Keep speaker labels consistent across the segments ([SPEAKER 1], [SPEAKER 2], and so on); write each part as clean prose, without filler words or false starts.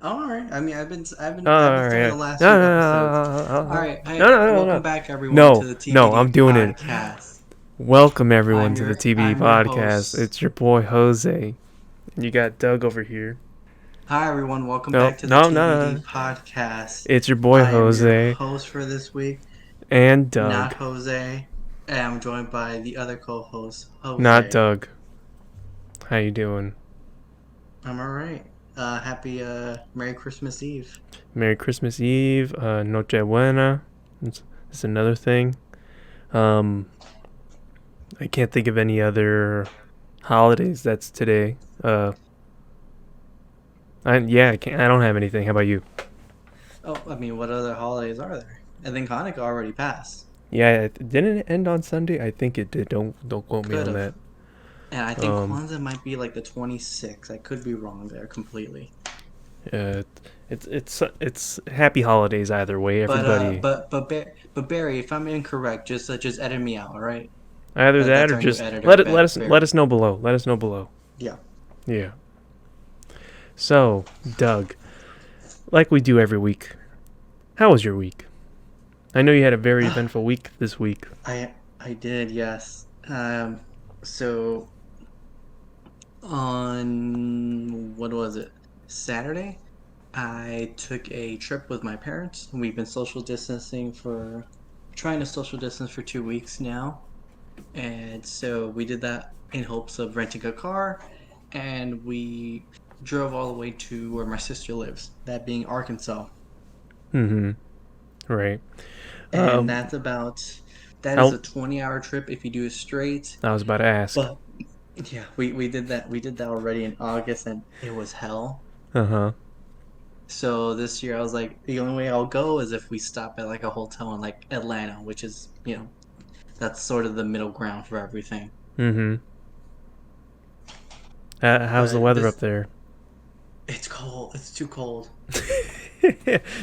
[SPEAKER 1] All right. I mean, I've been
[SPEAKER 2] All
[SPEAKER 1] starting the
[SPEAKER 2] right.
[SPEAKER 1] last
[SPEAKER 2] No,
[SPEAKER 1] few episodes. All
[SPEAKER 2] no,
[SPEAKER 1] right.
[SPEAKER 2] no,
[SPEAKER 1] Hey,
[SPEAKER 2] no, no,
[SPEAKER 1] welcome
[SPEAKER 2] no.
[SPEAKER 1] back everyone to
[SPEAKER 2] No,
[SPEAKER 1] the
[SPEAKER 2] no,
[SPEAKER 1] TBD
[SPEAKER 2] I'm doing it.
[SPEAKER 1] podcast.
[SPEAKER 2] Welcome everyone to the TBD
[SPEAKER 1] I'm your
[SPEAKER 2] podcast.
[SPEAKER 1] host.
[SPEAKER 2] It's your boy Jose. And you got Doug over here.
[SPEAKER 1] Hi everyone. Welcome
[SPEAKER 2] No,
[SPEAKER 1] back to the
[SPEAKER 2] no, no,
[SPEAKER 1] TBD
[SPEAKER 2] no.
[SPEAKER 1] podcast.
[SPEAKER 2] It's your boy
[SPEAKER 1] I am your
[SPEAKER 2] Jose
[SPEAKER 1] host for this week,
[SPEAKER 2] and
[SPEAKER 1] not
[SPEAKER 2] Doug.
[SPEAKER 1] Jose, and I'm joined by the other co-host,
[SPEAKER 2] Not
[SPEAKER 1] Jose.
[SPEAKER 2] Doug. How you doing?
[SPEAKER 1] I'm all right. Happy Merry Christmas Eve.
[SPEAKER 2] Merry Christmas Eve. Noche Buena. It's another thing. Um, I can't think of any other holidays that's today. I can't. I don't have anything. How about you?
[SPEAKER 1] Oh, I mean, what other holidays are there? I think Hanukkah already passed.
[SPEAKER 2] Yeah, didn't it end on Sunday? I think it did. Don't quote me
[SPEAKER 1] Could
[SPEAKER 2] on
[SPEAKER 1] have.
[SPEAKER 2] that.
[SPEAKER 1] And I think
[SPEAKER 2] Um,
[SPEAKER 1] Kwanzaa might be like the 26th. I could be wrong there completely.
[SPEAKER 2] uh, it's happy holidays either way.
[SPEAKER 1] But
[SPEAKER 2] Everybody,
[SPEAKER 1] Barry, if I'm incorrect, just edit me out, all right?
[SPEAKER 2] either that
[SPEAKER 1] That's
[SPEAKER 2] or
[SPEAKER 1] our new
[SPEAKER 2] just
[SPEAKER 1] editor,
[SPEAKER 2] let us
[SPEAKER 1] Barry.
[SPEAKER 2] know below. Let us know below.
[SPEAKER 1] Yeah.
[SPEAKER 2] Yeah. So, Doug, like we do every week, how was your week? I know you had a very eventful week this week.
[SPEAKER 1] I did, yes. So on what was it? Saturday, I took a trip with my parents. We've been trying to social distance for 2 weeks now. And so we did that in hopes of renting a car, and we drove all the way to where my sister lives, that being Arkansas.
[SPEAKER 2] Mm-hmm. Right.
[SPEAKER 1] And
[SPEAKER 2] Um,
[SPEAKER 1] that is
[SPEAKER 2] I'll,
[SPEAKER 1] a 20-hour trip if you do it straight.
[SPEAKER 2] I was about to ask.
[SPEAKER 1] But yeah, we did that. We did that already in August, and it was hell.
[SPEAKER 2] Uh huh.
[SPEAKER 1] So this year I was like, the only way I'll go is if we stop at like a hotel in like Atlanta, which is, that's sort of the middle ground for everything.
[SPEAKER 2] Mm-hmm. How's the
[SPEAKER 1] But
[SPEAKER 2] weather up
[SPEAKER 1] this
[SPEAKER 2] there?
[SPEAKER 1] It's cold. It's too cold.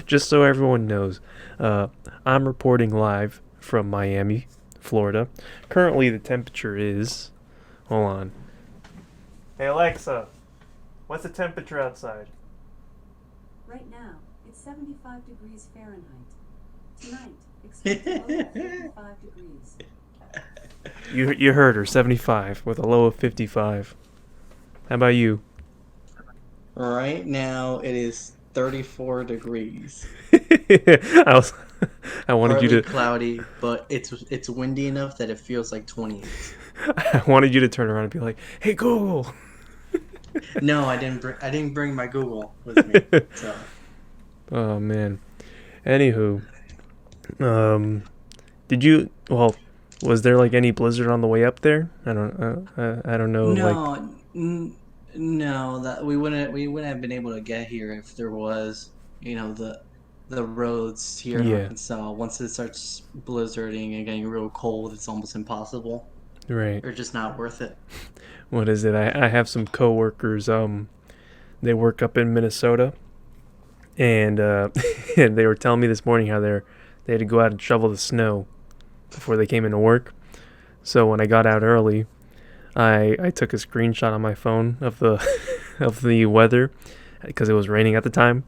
[SPEAKER 2] Just so everyone knows, uh, I'm reporting live from Miami, Florida. Currently, the temperature is. Hold on. Hey Alexa, what's the temperature outside?
[SPEAKER 3] Right now, it's 75 degrees Fahrenheit. Tonight, expect a low of 55 degrees.
[SPEAKER 2] You heard her, 75 with a low of 55. How about you?
[SPEAKER 1] Right now it is 34 degrees.
[SPEAKER 2] I was, I wanted you
[SPEAKER 1] Partly
[SPEAKER 2] to,
[SPEAKER 1] cloudy, but it's windy enough that it feels like 28.
[SPEAKER 2] I wanted you to turn around and be like, "Hey Google."
[SPEAKER 1] No, I didn't bring my Google with me. So,
[SPEAKER 2] Oh man. Anywho, um, did you? Well, was there like any blizzard on the way up there? I don't know. Like,
[SPEAKER 1] no, no, that we wouldn't have been able to get here if there was, the roads here in
[SPEAKER 2] yeah,
[SPEAKER 1] Arkansas. Once it starts blizzarding and getting real cold, it's almost impossible.
[SPEAKER 2] right.
[SPEAKER 1] Or just not worth it.
[SPEAKER 2] What is it? I have some coworkers. They work up in Minnesota, and and they were telling me this morning how they had to go out and shovel the snow before they came into work. So when I got out early, I took a screenshot on my phone of the of the weather because it was raining at the time.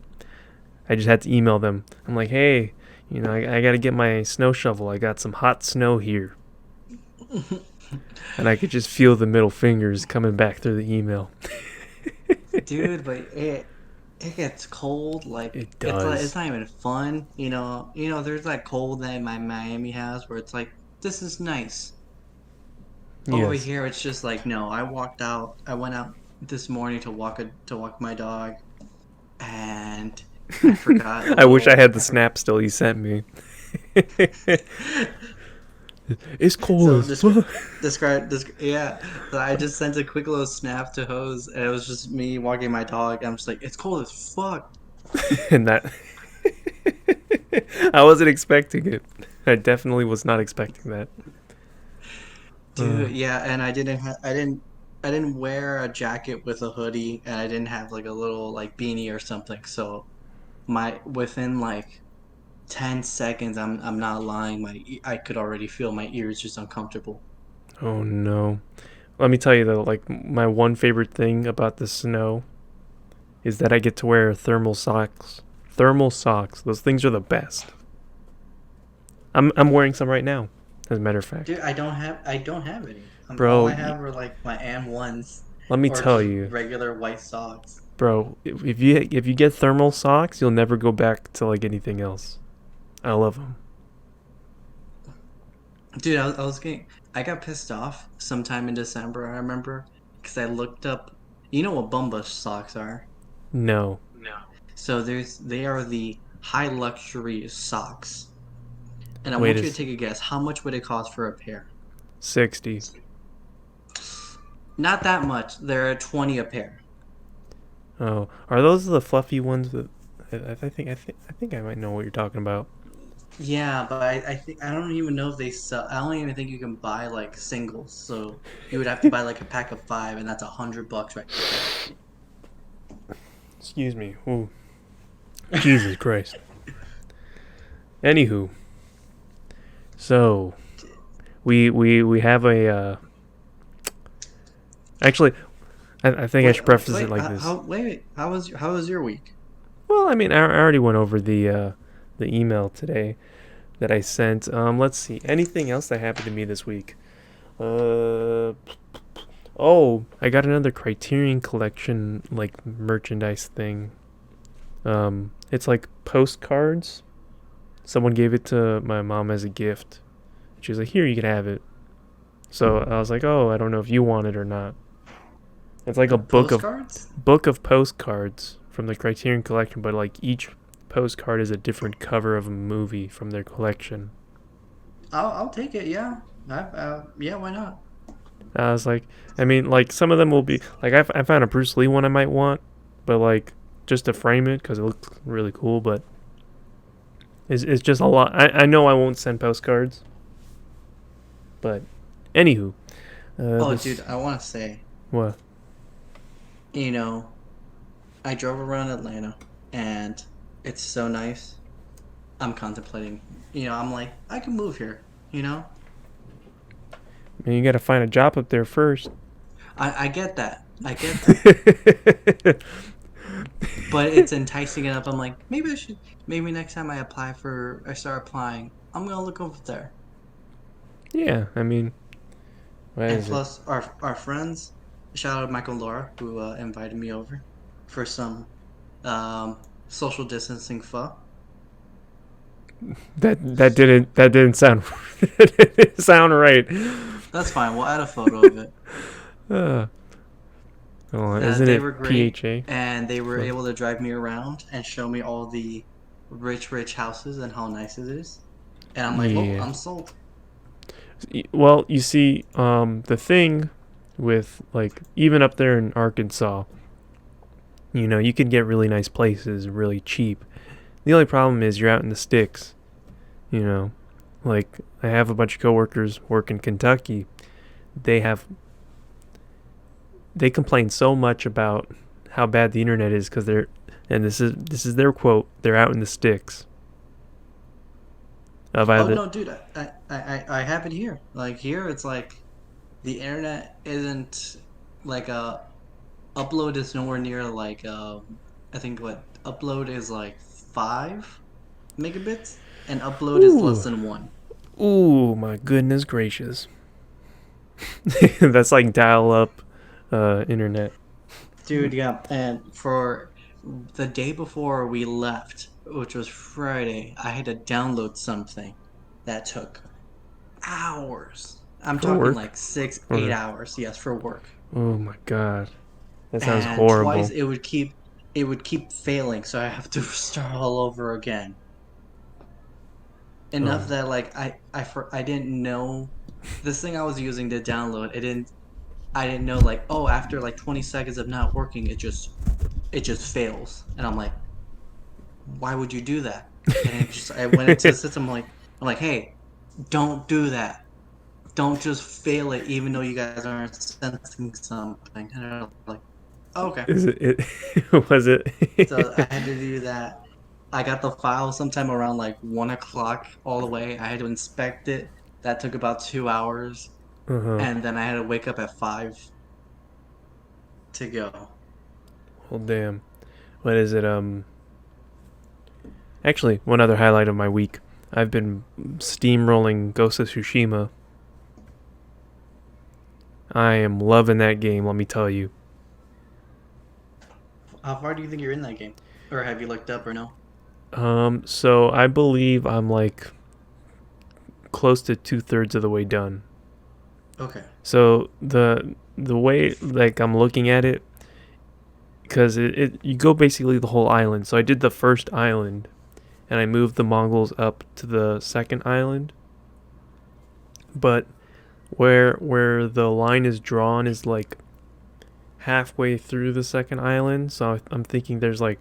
[SPEAKER 2] I just had to email them. I'm like, hey, I got to get my snow shovel. I got some hot snow here, and I could just feel the middle fingers coming back through the email.
[SPEAKER 1] Dude, but it gets cold. Like
[SPEAKER 2] It
[SPEAKER 1] it's
[SPEAKER 2] does.
[SPEAKER 1] not even fun. There's that cold that my Miami has where it's like this is nice. Over
[SPEAKER 2] Yes.
[SPEAKER 1] here, it's just like no. I went out this morning to walk my dog, and I forgot a
[SPEAKER 2] I wish I
[SPEAKER 1] little.
[SPEAKER 2] had the snap still you sent me. It's cold
[SPEAKER 1] So
[SPEAKER 2] as fuck.
[SPEAKER 1] yeah. So I just sent a quick little snap to Hose, and it was just me walking my dog. I'm just like, it's cold as fuck.
[SPEAKER 2] And that I wasn't expecting it. I definitely was not expecting that. Uh,
[SPEAKER 1] Dude, yeah, and I didn't wear a jacket with a hoodie, and I didn't have like a little like beanie or something. So my within like 10 seconds, I'm not lying, I could already feel my ears just uncomfortable.
[SPEAKER 2] oh no. Let me tell you though, like my one favorite thing about the snow is that I get to wear thermal socks. Thermal socks. Those things are the best. I'm wearing some right now, as a matter of fact.
[SPEAKER 1] Dude, I don't have any. All
[SPEAKER 2] Bro,
[SPEAKER 1] I have are like my M1s
[SPEAKER 2] let me
[SPEAKER 1] or
[SPEAKER 2] tell
[SPEAKER 1] just
[SPEAKER 2] you,
[SPEAKER 1] regular white socks.
[SPEAKER 2] bro. If you get thermal socks, you'll never go back to like anything else. I love them.
[SPEAKER 1] Dude, I got pissed off sometime in December, I remember, because I looked up, you know what Bumba socks are?
[SPEAKER 2] No,
[SPEAKER 1] So they are the high luxury socks. And I
[SPEAKER 2] wait
[SPEAKER 1] want you to
[SPEAKER 2] is
[SPEAKER 1] take a guess. How much would it cost for a pair?
[SPEAKER 2] 60.
[SPEAKER 1] Not that much. They're 20 a pair.
[SPEAKER 2] Oh, are those the fluffy ones that I think I might know what you're talking about.
[SPEAKER 1] Yeah, but I think I don't even know if they sell. I don't even think you can buy like singles. So you would have to buy like a pack of five, and that's $100 right there.
[SPEAKER 2] Excuse me. Ooh, Jesus Christ. Anywho, so we have a actually I think I should preface it like this.
[SPEAKER 1] Wait. How was your week?
[SPEAKER 2] Well, I mean, I already went over the email today that I sent. Let's see. Anything else that happened to me this week? Uh, oh, I got another Criterion Collection like merchandise thing. It's like postcards. Someone gave it to my mom as a gift. She was like, "Here, you can have it." So I was like, "Oh, I don't know if you want it or not." It's like a
[SPEAKER 1] Postcards?
[SPEAKER 2] book of postcards from the Criterion Collection, but like each postcard is a different cover of a movie from their collection.
[SPEAKER 1] I'll take it. Yeah. Yeah. Why not?
[SPEAKER 2] I was like, I mean, like some of them will be like I found a Bruce Lee one I might want, but like just to frame it because it looks really cool. But it's just a lot. I know I won't send postcards, but anywho,
[SPEAKER 1] Oh,
[SPEAKER 2] this
[SPEAKER 1] dude, I want to say,
[SPEAKER 2] what?
[SPEAKER 1] you know, I drove around Atlanta, and it's so nice. I'm contemplating. I'm like, I can move here. You know,
[SPEAKER 2] I mean, you got to find a job up there first.
[SPEAKER 1] I get that. I get that. But it's enticing enough. I'm like, maybe I should. Maybe next time I start applying, I'm gonna look over there.
[SPEAKER 2] Yeah, I mean, what
[SPEAKER 1] And
[SPEAKER 2] is it?
[SPEAKER 1] plus, our friends, shout out Michael and Laura, who invited me over for some social distancing pho.
[SPEAKER 2] That didn't sound that didn't sound right.
[SPEAKER 1] That's fine. We'll add a photo of it.
[SPEAKER 2] Uh, oh, isn't
[SPEAKER 1] They were
[SPEAKER 2] it
[SPEAKER 1] great,
[SPEAKER 2] PHA?
[SPEAKER 1] and they were
[SPEAKER 2] Well,
[SPEAKER 1] able to drive me around and show me all the rich houses and how nice it is. And I'm like, oh,
[SPEAKER 2] yeah.
[SPEAKER 1] I'm sold.
[SPEAKER 2] Well, you see, the thing with like even up there in Arkansas, you can get really nice places really cheap. The only problem is you're out in the sticks. You know, like I have a bunch of coworkers work in Kentucky. They have they complain so much about how bad the internet is because and this is their quote. They're out in the sticks of
[SPEAKER 1] Oh
[SPEAKER 2] either.
[SPEAKER 1] no, dude, I have it here. Like here, it's like the internet isn't like upload is nowhere near like I think what upload is like 5 megabits and upload is less
[SPEAKER 2] Ooh,
[SPEAKER 1] than one.
[SPEAKER 2] ooh, my goodness gracious! That's like dial-up internet.
[SPEAKER 1] Dude, yeah. And for the day before we left, which was Friday, I had to download something that took hours. I'm
[SPEAKER 2] For
[SPEAKER 1] talking
[SPEAKER 2] work?
[SPEAKER 1] like six, eight
[SPEAKER 2] Or
[SPEAKER 1] hours, yes, for work.
[SPEAKER 2] oh my god, that sounds
[SPEAKER 1] And twice
[SPEAKER 2] horrible.
[SPEAKER 1] it would keep failing, so I have to start all over again. Enough
[SPEAKER 2] Oh,
[SPEAKER 1] that like I didn't know this thing I was using to download. I didn't know like, oh, after like 20 seconds of not working, it just fails. And I'm like, why would you do that? And I went into the system I'm like, hey, don't do that. Don't just fail it even though you guys aren't sensing something. And they're like, oh, okay.
[SPEAKER 2] is was
[SPEAKER 1] So I
[SPEAKER 2] it?
[SPEAKER 1] had to do that. I got the file sometime around like 1 o'clock all the way. I had to inspect it. That took about 2 hours.
[SPEAKER 2] Uh-huh.
[SPEAKER 1] And then I had to wake up at 5 to go.
[SPEAKER 2] Well, damn. what is it? Actually, one other highlight of my week. I've been steamrolling Ghost of Tsushima. I am loving that game, let me tell you.
[SPEAKER 1] How far do you think you're in that game? Or have you looked up or no?
[SPEAKER 2] So I believe I'm like close to 2/3 of the way done.
[SPEAKER 1] Okay.
[SPEAKER 2] So the way like I'm looking at it, because it you go basically the whole island. So I did the first island, and I moved the Mongols up to the second island. But where the line is drawn is like halfway through the second island. So I'm thinking there's like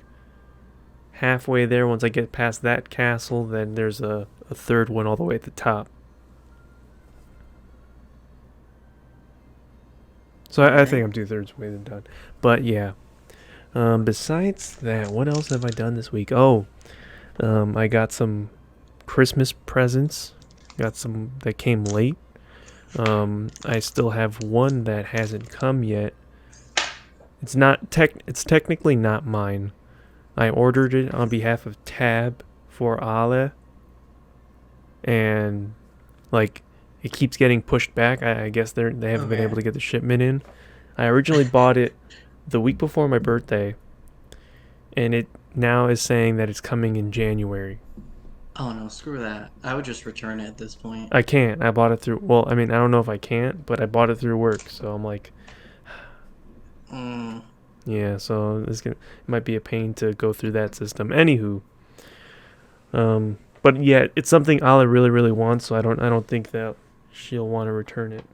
[SPEAKER 2] halfway there. Once I get past that castle, then there's a third one all the way at the top. So I
[SPEAKER 1] Okay.
[SPEAKER 2] think I'm 2/3 way done. But yeah. Besides that, what else have I done this week? Oh, I got some Christmas presents. Got some that came late. I still have one that hasn't come yet. It's technically not mine. I ordered it on behalf of Tab for Ale, and like it keeps getting pushed back. I guess they haven't been
[SPEAKER 1] Okay.
[SPEAKER 2] able to get the shipment in. I originally bought it the week before my birthday, and it now is saying that it's coming in January.
[SPEAKER 1] Oh no, screw that. I would just return it at this point.
[SPEAKER 2] I can't. I bought it through. Well, I mean, I don't know if I can't, but I bought it through work, so I'm like,
[SPEAKER 1] Mm.
[SPEAKER 2] yeah. So it might be a pain to go through that system. Anywho, but yeah, it's something Ala really really wants, so I don't think that she'll want to return it.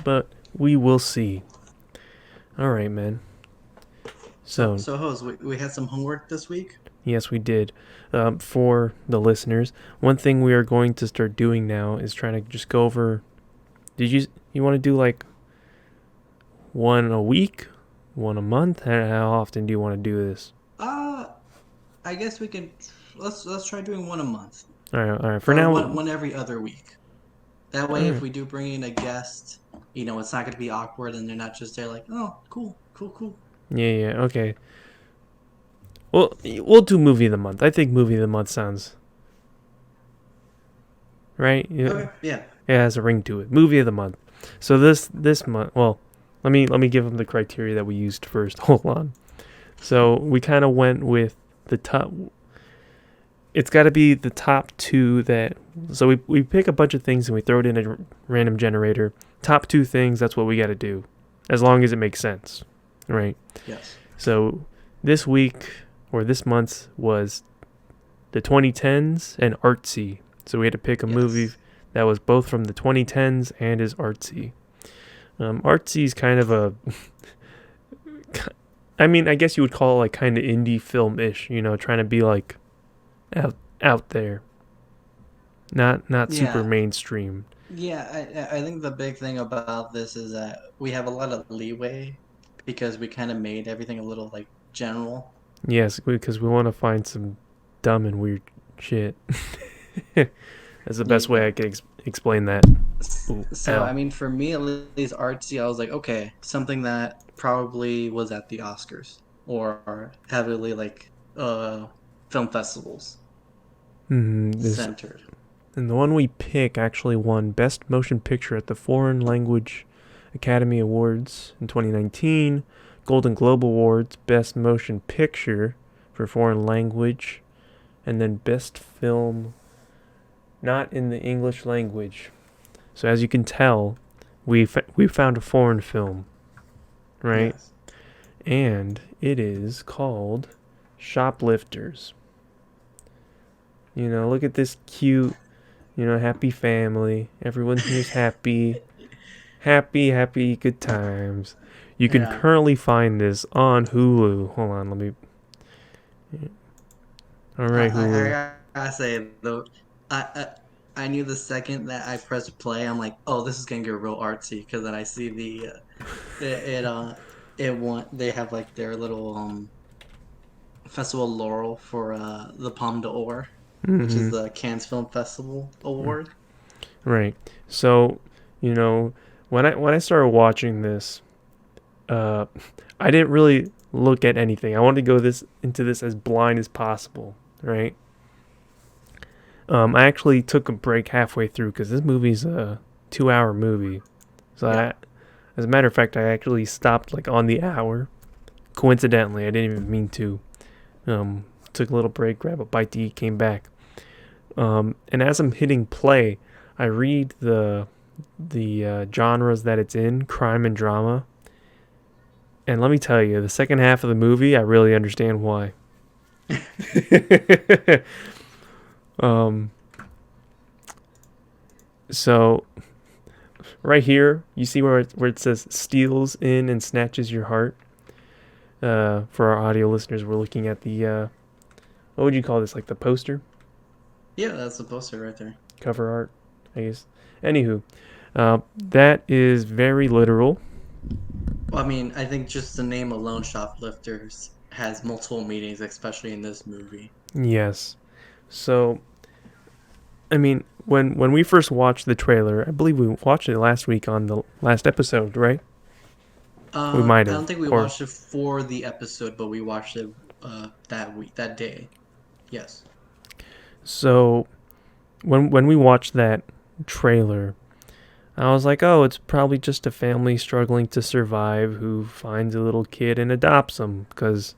[SPEAKER 2] But we will see. All right, man.
[SPEAKER 1] So,
[SPEAKER 2] So
[SPEAKER 1] Hose, we had some homework this week.
[SPEAKER 2] yes, we did. For the listeners, one thing we are going to start doing now is trying to just go over. Did you want to do like one a week, one a month? How often do you want to do this?
[SPEAKER 1] I guess we can. Let's try doing one a month,
[SPEAKER 2] All right. For
[SPEAKER 1] or
[SPEAKER 2] now,
[SPEAKER 1] one every other week. That
[SPEAKER 2] all
[SPEAKER 1] way, if
[SPEAKER 2] right.
[SPEAKER 1] we do bring in a guest, it's not going to be awkward, and they're not just there like, oh, cool, cool, cool.
[SPEAKER 2] Yeah. Okay. Well, we'll do movie of the month. I think movie of the month sounds right. Yeah,
[SPEAKER 1] Okay, yeah.
[SPEAKER 2] it has a ring to it. Movie of the month. So this month, well, let me give them the criteria that we used first. Hold on. So we kind of went with the top. It's got to be the top two that. So we pick a bunch of things and we throw it in a random generator. Top two things. That's what we got to do, as long as it makes sense, right?
[SPEAKER 1] Yes.
[SPEAKER 2] So this week or this month was the 2010s and artsy. So we had to pick a movie that was both from the 2010s and is artsy. Artsy is kind of a. I mean, I guess you would call it like kind of indie film-ish. Trying to be like out there, not super
[SPEAKER 1] Yeah.
[SPEAKER 2] mainstream.
[SPEAKER 1] Yeah, I think the big thing about this is that we have a lot of leeway because we kind of made everything a little like general.
[SPEAKER 2] Yes, because we want to find some dumb and weird shit. That's the best way I could explain that. Ooh,
[SPEAKER 1] So,
[SPEAKER 2] ow.
[SPEAKER 1] I mean, for me at least, artsy, I was like, okay, something that probably was at the Oscars or heavily like film festivals
[SPEAKER 2] This
[SPEAKER 1] centered.
[SPEAKER 2] and the one we pick actually won Best Motion Picture at the Foreign Language Academy Awards in 2019, Golden Globe Awards Best Motion Picture for Foreign Language, and then Best Film not in the English language. So as you can tell, we found a foreign film, right?
[SPEAKER 1] Yes.
[SPEAKER 2] And it is called Shoplifters. Look at this cute, happy family. Everyone here's happy. Happy, good times. You can
[SPEAKER 1] Yeah.
[SPEAKER 2] currently find this on Hulu. Hold on, let me. All right, Hulu.
[SPEAKER 1] I gotta say though, I knew the second that I pressed play, I'm like, oh, this is gonna get real artsy because then I see they have like their little festival laurel for the Palme d'Or, which is
[SPEAKER 2] Mm-hmm.
[SPEAKER 1] the Cannes Film Festival award.
[SPEAKER 2] Right. So, when I started watching this, I didn't really look at anything. I wanted to go into this as blind as possible, right? I actually took a break halfway through because this movie's a 2-hour movie. So
[SPEAKER 1] Yeah.
[SPEAKER 2] as a matter of fact, I actually stopped like on the hour. Coincidentally, I didn't even mean to. Took a little break, grab a bite to eat, came back. And as I'm hitting play, I read the genres that it's in, crime and drama. And let me tell you, the second half of the movie, I really understand why. um, so right here, you see where it says steals in and snatches your heart. For our audio listeners, we're looking at the what would you call this? Like the poster,
[SPEAKER 1] Yeah, that's the poster right there.
[SPEAKER 2] cover art, I guess. Anywho, that is very literal.
[SPEAKER 1] Well, I mean, I think just the name alone, Shoplifters, has multiple meanings, especially in this movie.
[SPEAKER 2] Yes. So, I mean, when we first watched the trailer, I believe we watched it last week on the last episode, right? We
[SPEAKER 1] I
[SPEAKER 2] might
[SPEAKER 1] don't
[SPEAKER 2] have.
[SPEAKER 1] think we
[SPEAKER 2] Or
[SPEAKER 1] watched it for the episode, but we watched it that week, that day. Yes.
[SPEAKER 2] so when we watched that trailer, I was like, oh, it's probably just a family struggling to survive who finds a little kid and adopts him because,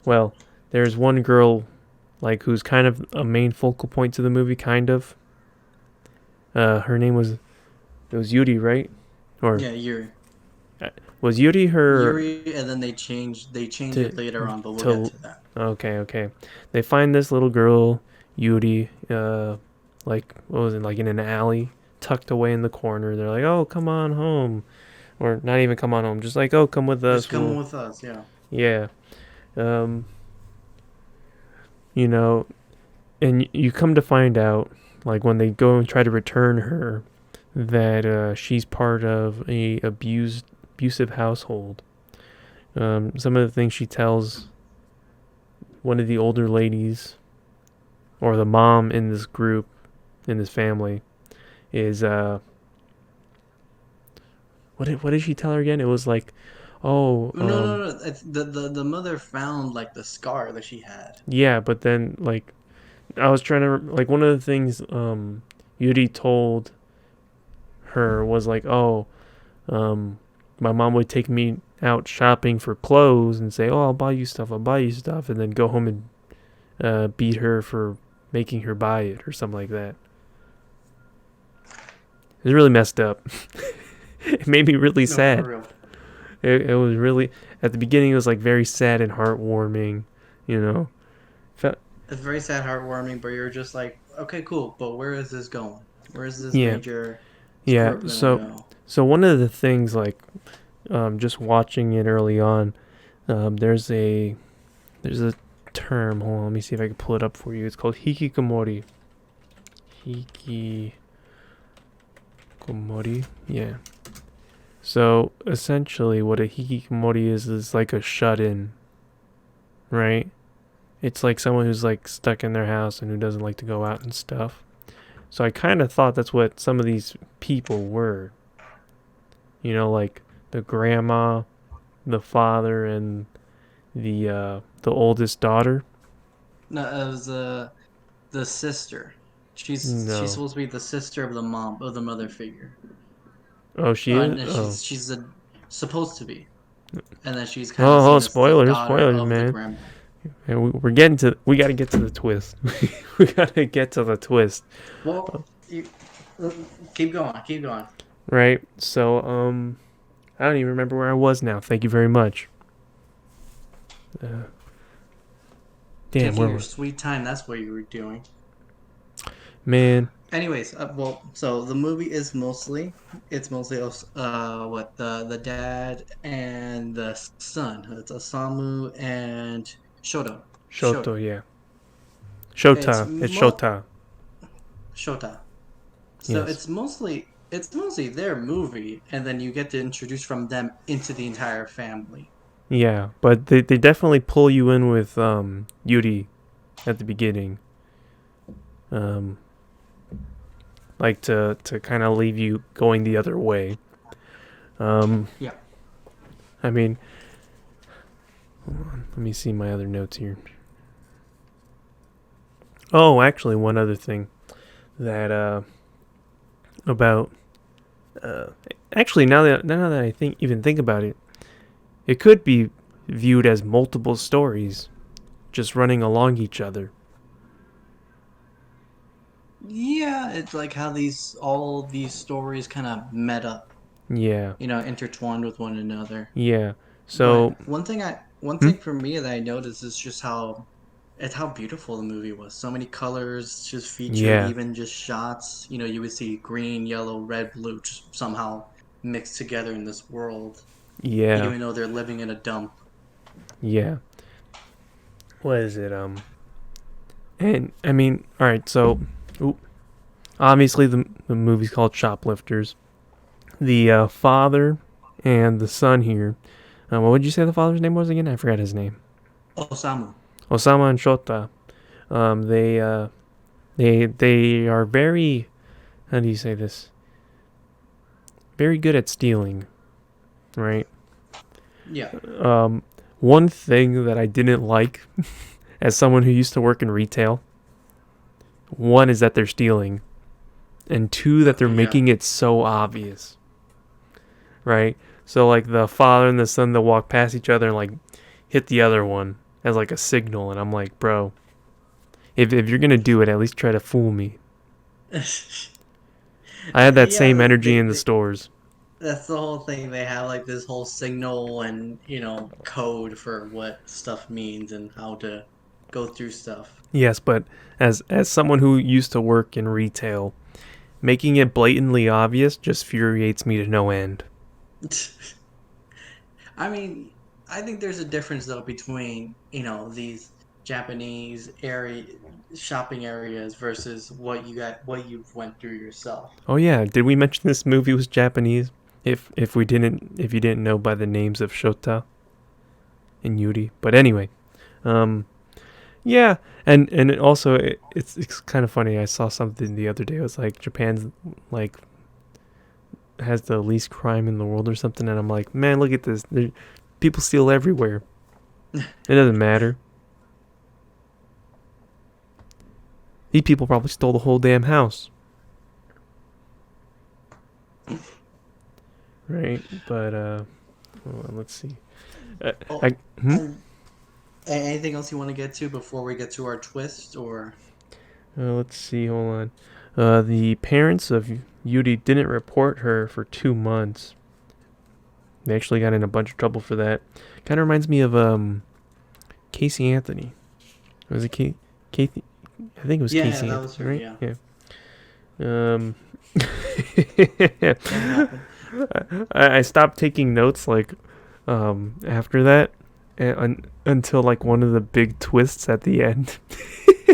[SPEAKER 2] well, there's one girl like who's kind of a main focal point to the movie, kind of. Her name was Yuri, right? Or
[SPEAKER 1] Yeah, Yuri.
[SPEAKER 2] was Yuri her
[SPEAKER 1] Yuri, and then they change
[SPEAKER 2] to
[SPEAKER 1] it later on, but we'll
[SPEAKER 2] to
[SPEAKER 1] get to that.
[SPEAKER 2] okay. They find this little girl, Yuri, like what was it, like in an alley, tucked away in the corner. They're like, "Oh, come on home," or not even come on home, just like, "Oh, come with
[SPEAKER 1] Just
[SPEAKER 2] us."
[SPEAKER 1] come with us, yeah.
[SPEAKER 2] Yeah, um, you know, and you come to find out, like when they go and try to return her, that she's part of a abusive household. Some of the things she tells one of the older ladies, or the mom in this group, in this family, is what did she tell her again? It was like, oh,
[SPEAKER 1] No. The mother found like the scar that she had.
[SPEAKER 2] yeah, but then like I was trying to like one of the things Yuri told her was like, oh, my mom would take me out shopping for clothes and say, oh, I'll buy you stuff, and then go home and beat her for making her buy it or something like that. It was really messed up. It made me really
[SPEAKER 1] No, for
[SPEAKER 2] sad.
[SPEAKER 1] real.
[SPEAKER 2] It was really, at the beginning it was like very sad and heartwarming, you know.
[SPEAKER 1] It's very sad, heartwarming, but you're just like, okay, cool, but where is this going? Where is this
[SPEAKER 2] Yeah,
[SPEAKER 1] major
[SPEAKER 2] yeah.
[SPEAKER 1] group gonna
[SPEAKER 2] So
[SPEAKER 1] go?
[SPEAKER 2] so one of the things like just watching it early on, there's a term. Hold on, let me see if I can pull it up for you. It's called hikikomori. Hikikomori, yeah. So essentially, what a hikikomori is like a shut-in, right? It's like someone who's like stuck in their house and who doesn't like to go out and stuff. So I kind of thought that's what some of these people were. You know, like the grandma, the father, and the oldest daughter.
[SPEAKER 1] No, it was the sister. She's
[SPEAKER 2] No.
[SPEAKER 1] supposed to be the sister of the mother figure.
[SPEAKER 2] Oh, she is.
[SPEAKER 1] And
[SPEAKER 2] Oh,
[SPEAKER 1] supposed to be, and then she's kind of
[SPEAKER 2] oh,
[SPEAKER 1] seen as the
[SPEAKER 2] spoilers,
[SPEAKER 1] daughter
[SPEAKER 2] spoilers,
[SPEAKER 1] of the
[SPEAKER 2] man.
[SPEAKER 1] grandma.
[SPEAKER 2] And we're getting to. We got to get to the twist. We got to get to the twist,
[SPEAKER 1] Well, keep going, keep going.
[SPEAKER 2] right? So, I don't even remember where I was now. Thank you very much. Damn,
[SPEAKER 1] Taking
[SPEAKER 2] where
[SPEAKER 1] your
[SPEAKER 2] was
[SPEAKER 1] sweet time. That's what you were doing.
[SPEAKER 2] man?
[SPEAKER 1] Anyways, so the movie is mostly what the dad and the son. It's Osamu and Shoto.
[SPEAKER 2] Shoto, yeah.
[SPEAKER 1] It's
[SPEAKER 2] Shota. It's
[SPEAKER 1] mo
[SPEAKER 2] Shota.
[SPEAKER 1] Shota. So
[SPEAKER 2] Yes.
[SPEAKER 1] it's mostly their movie, and then you get to introduce from them into the entire family.
[SPEAKER 2] Yeah, but they definitely pull you in with Yuri at the beginning. Um, like to kind of leave you going the other way. Um,
[SPEAKER 1] Yeah.
[SPEAKER 2] I mean, hold on, let me see my other notes here. Oh, actually, one other thing that about uh, actually now that I think about it, it could be viewed as multiple stories just running along each other.
[SPEAKER 1] Yeah, it's like how all these stories kind of met up,
[SPEAKER 2] Yeah,
[SPEAKER 1] intertwined with one another.
[SPEAKER 2] yeah.
[SPEAKER 1] But
[SPEAKER 2] So,
[SPEAKER 1] one
[SPEAKER 2] hmm?
[SPEAKER 1] thing for me that I noticed is just how beautiful the movie was. So many colors just featured,
[SPEAKER 2] Yeah,
[SPEAKER 1] even just shots. You would see green, yellow, red, blue, just somehow mixed together in this world,
[SPEAKER 2] yeah,
[SPEAKER 1] even though they're living in a dump.
[SPEAKER 2] yeah. What is it? And I mean, all right. So, oop, obviously the movie's called Shoplifters. The father and the son here. What would you say the father's name was again? I forgot his name.
[SPEAKER 1] Osamu.
[SPEAKER 2] Osama and Shota. They are very, how do you say this? Very good at stealing, right?
[SPEAKER 1] Yeah.
[SPEAKER 2] Um, One thing that I didn't like as someone who used to work in retail, one is that they're stealing, and two that they're
[SPEAKER 1] Yeah.
[SPEAKER 2] making it so obvious, right? So like the father and the son, they'll walk past each other and like hit the other one as like a signal, and I'm like, bro, if you're gonna do it, at least try to fool me. I had that same
[SPEAKER 1] Yeah,
[SPEAKER 2] energy in the stores.
[SPEAKER 1] that's the whole thing. They have like this whole signal and, code for what stuff means and how to go through stuff.
[SPEAKER 2] Yes, but as someone who used to work in retail, making it blatantly obvious just infuriates me to no end.
[SPEAKER 1] I mean, I think there's a difference though between, these Japanese area shopping areas versus what you've went through yourself.
[SPEAKER 2] Oh yeah, did we mention this movie was Japanese? If you didn't know by the names of Shota and Yuri. But anyway, um yeah, and it also it's kind of funny. I saw something the other day. It was like Japan's like has the least crime in the world or something, and I'm like, man, look at this. People steal everywhere. It doesn't matter. These people probably stole the whole damn house, right? But hold on, let's see. Uh,
[SPEAKER 1] Oh,
[SPEAKER 2] I hmm?
[SPEAKER 1] anything else you want to get to before we get to our twist, or?
[SPEAKER 2] Let's see. Hold on. The parents of Yuri didn't report her for 2 months. They actually got in a bunch of trouble for that. Kind of reminds me of Casey Anthony. Was it Casey? I think it was
[SPEAKER 1] Yeah,
[SPEAKER 2] Casey
[SPEAKER 1] that was
[SPEAKER 2] Anthony,
[SPEAKER 1] her.
[SPEAKER 2] right?
[SPEAKER 1] Yeah,
[SPEAKER 2] Yeah. Um,
[SPEAKER 1] that happened.
[SPEAKER 2] I stopped taking notes like after that until like one of the big twists at the end.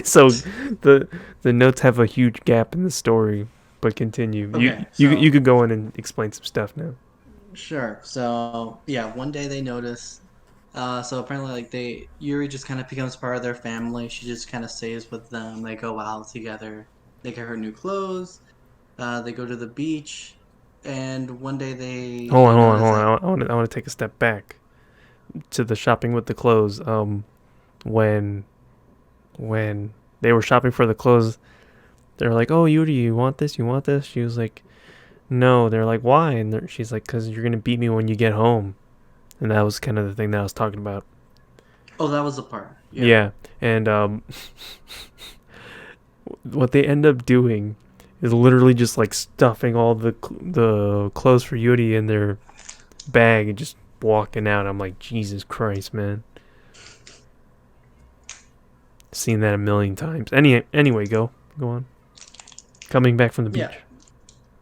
[SPEAKER 2] So the notes have a huge gap in the story. But continue. You
[SPEAKER 1] Okay,
[SPEAKER 2] you
[SPEAKER 1] so
[SPEAKER 2] you could go in and explain some stuff now.
[SPEAKER 1] sure. So yeah, one day they notice. So apparently, like Yuri just kind of becomes part of their family. She just kind of stays with them. They go out together. They get her new clothes. They go to the beach, and one day
[SPEAKER 2] Hold
[SPEAKER 1] they
[SPEAKER 2] on, hold on,
[SPEAKER 1] notice
[SPEAKER 2] hold
[SPEAKER 1] that.
[SPEAKER 2] on. I want to take a step back to the shopping with the clothes. When when they were shopping for the clothes, they're like, "Oh, Yuri, you want this? You want this?" She was like, "No." They're like, "Why?" And she's like, "Cause you're gonna beat me when you get home." And that was kind of the thing that I was talking about.
[SPEAKER 1] Oh, that was the part. Yeah.
[SPEAKER 2] Yeah, and what they end up doing is literally just like stuffing all the clothes for Yuri in their bag and just walking out. I'm like, Jesus Christ, man. Seen that a million times. Anyway, go on. Coming back from the
[SPEAKER 1] Yeah.
[SPEAKER 2] beach.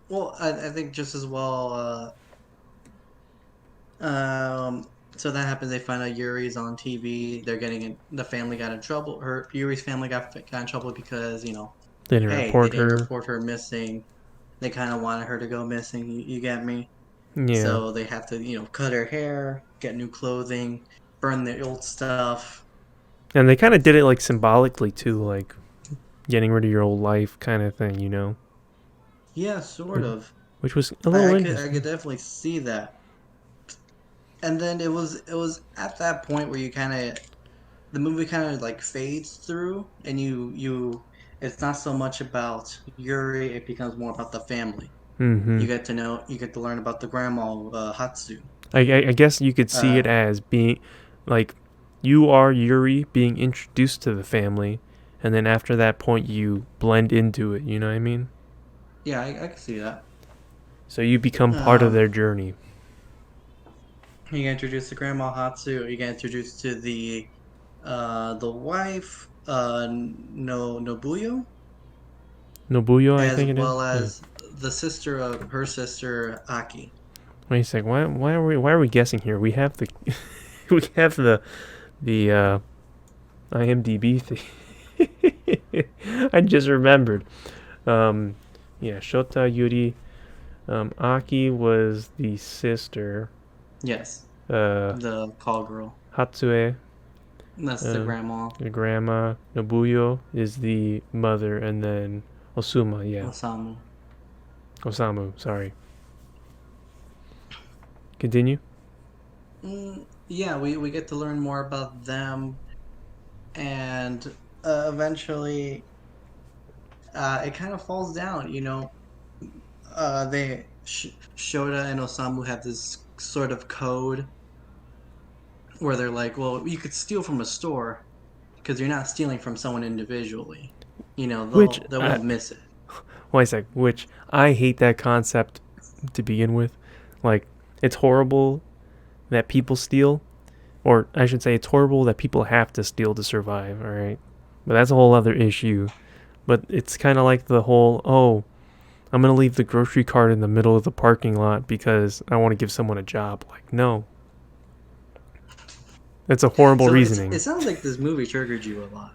[SPEAKER 1] Well, I think just as well. Um, so that happens. They find out Yuri's on TV. They're getting in. The family got in trouble. Yuri's family got in trouble because
[SPEAKER 2] They didn't
[SPEAKER 1] hey, they
[SPEAKER 2] report
[SPEAKER 1] didn't
[SPEAKER 2] her.
[SPEAKER 1] report her missing. They kind of wanted her to go missing. You get me?
[SPEAKER 2] Yeah,
[SPEAKER 1] So they have to cut her hair, get new clothing, burn the old stuff.
[SPEAKER 2] and they kind of did it like symbolically too, like getting rid of your old life kind of thing,
[SPEAKER 1] Yeah, sort of.
[SPEAKER 2] which was a little
[SPEAKER 1] I could
[SPEAKER 2] interesting.
[SPEAKER 1] definitely see that. And then it was at that point where you kind of the movie kind of like fades through, and you it's not so much about Yuri, it becomes more about the family.
[SPEAKER 2] Mm-hmm.
[SPEAKER 1] You get to learn about the grandma, Hatsu.
[SPEAKER 2] I guess you could see it
[SPEAKER 1] Uh,
[SPEAKER 2] as being like you are Yuri being introduced to the family, and then after that point you blend into it. You know what I mean?
[SPEAKER 1] yeah, I can see that.
[SPEAKER 2] So you become part of
[SPEAKER 1] Um,
[SPEAKER 2] their journey.
[SPEAKER 1] you get introduced to Grandma Hatsu. You get introduced to the wife, no Nobuyo,
[SPEAKER 2] Nobuyo, I
[SPEAKER 1] as
[SPEAKER 2] think it is.
[SPEAKER 1] well
[SPEAKER 2] Yeah.
[SPEAKER 1] as the sister of her sister Aki.
[SPEAKER 2] Wait a sec. Why are we guessing here? We have the we have the IMDb thing. I just remembered. Um, yeah, Shota Yuri. Aki was the sister.
[SPEAKER 1] Yes,
[SPEAKER 2] Uh,
[SPEAKER 1] the call girl.
[SPEAKER 2] Hatsue,
[SPEAKER 1] That's the
[SPEAKER 2] uh,
[SPEAKER 1] grandma,
[SPEAKER 2] the grandma. Nobuyo is the mother, and then Osuma. Yeah,
[SPEAKER 1] Osamu.
[SPEAKER 2] Osamu. Sorry. Continue.
[SPEAKER 1] Yeah, we get to learn more about them, and eventually, it kind of falls down. Shota and Osamu have this sort of code where they're like, well, you could steal from a store because you're not stealing from someone individually.
[SPEAKER 2] Which
[SPEAKER 1] They won't miss it.
[SPEAKER 2] wait a sec. Which I hate that concept to begin with. Like, it's horrible that people steal, or I should say, it's horrible that people have to steal to survive. All right, but that's a whole other issue. But it's kind of like the whole, oh, I'm gonna leave the grocery cart in the middle of the parking lot because I want to give someone a job. Like, no, that's a horrible
[SPEAKER 1] So it
[SPEAKER 2] reasoning
[SPEAKER 1] sounds like this movie triggered you a lot.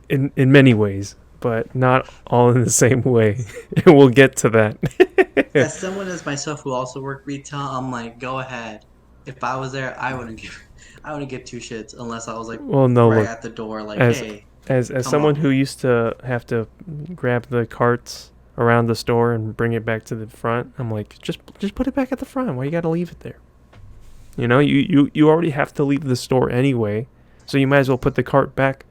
[SPEAKER 2] in many ways, but not all in the same way. And we'll get to that.
[SPEAKER 1] As someone as myself who also worked retail, I'm like, go ahead. If I was there, I wouldn't give two shits unless I was like
[SPEAKER 2] Well, no,
[SPEAKER 1] right
[SPEAKER 2] look,
[SPEAKER 1] at the door, like,
[SPEAKER 2] as
[SPEAKER 1] hey,
[SPEAKER 2] as
[SPEAKER 1] come
[SPEAKER 2] someone
[SPEAKER 1] on.
[SPEAKER 2] who used to have to grab the carts around the store and bring it back to the front, I'm like, just put it back at the front. Why you gotta leave it there? You know, you already have to leave the store anyway, so you might as well put the cart back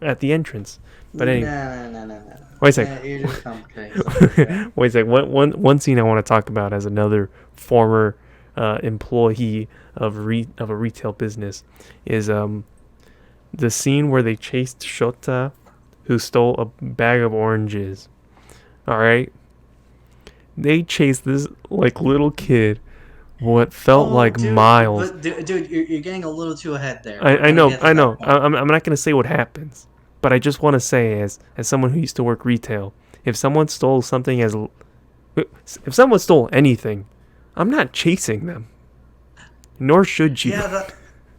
[SPEAKER 2] at the entrance. But anyway,
[SPEAKER 1] No.
[SPEAKER 2] wait a sec.
[SPEAKER 1] You're just complicating something like that.
[SPEAKER 2] Wait a sec. One scene I want to talk about as another former employee of a retail business is the scene where they chased Shota, who stole a bag of oranges. All right, they chased this like little kid. What felt
[SPEAKER 1] Oh,
[SPEAKER 2] like miles.
[SPEAKER 1] dude, you're getting a little too ahead there. We're
[SPEAKER 2] I
[SPEAKER 1] gonna
[SPEAKER 2] know,
[SPEAKER 1] get to
[SPEAKER 2] I
[SPEAKER 1] that
[SPEAKER 2] know.
[SPEAKER 1] point.
[SPEAKER 2] I'm not gonna say what happens, but I just want to say, as someone who used to work retail, if someone stole something if someone stole anything, I'm not chasing them. Nor should you.
[SPEAKER 1] Yeah,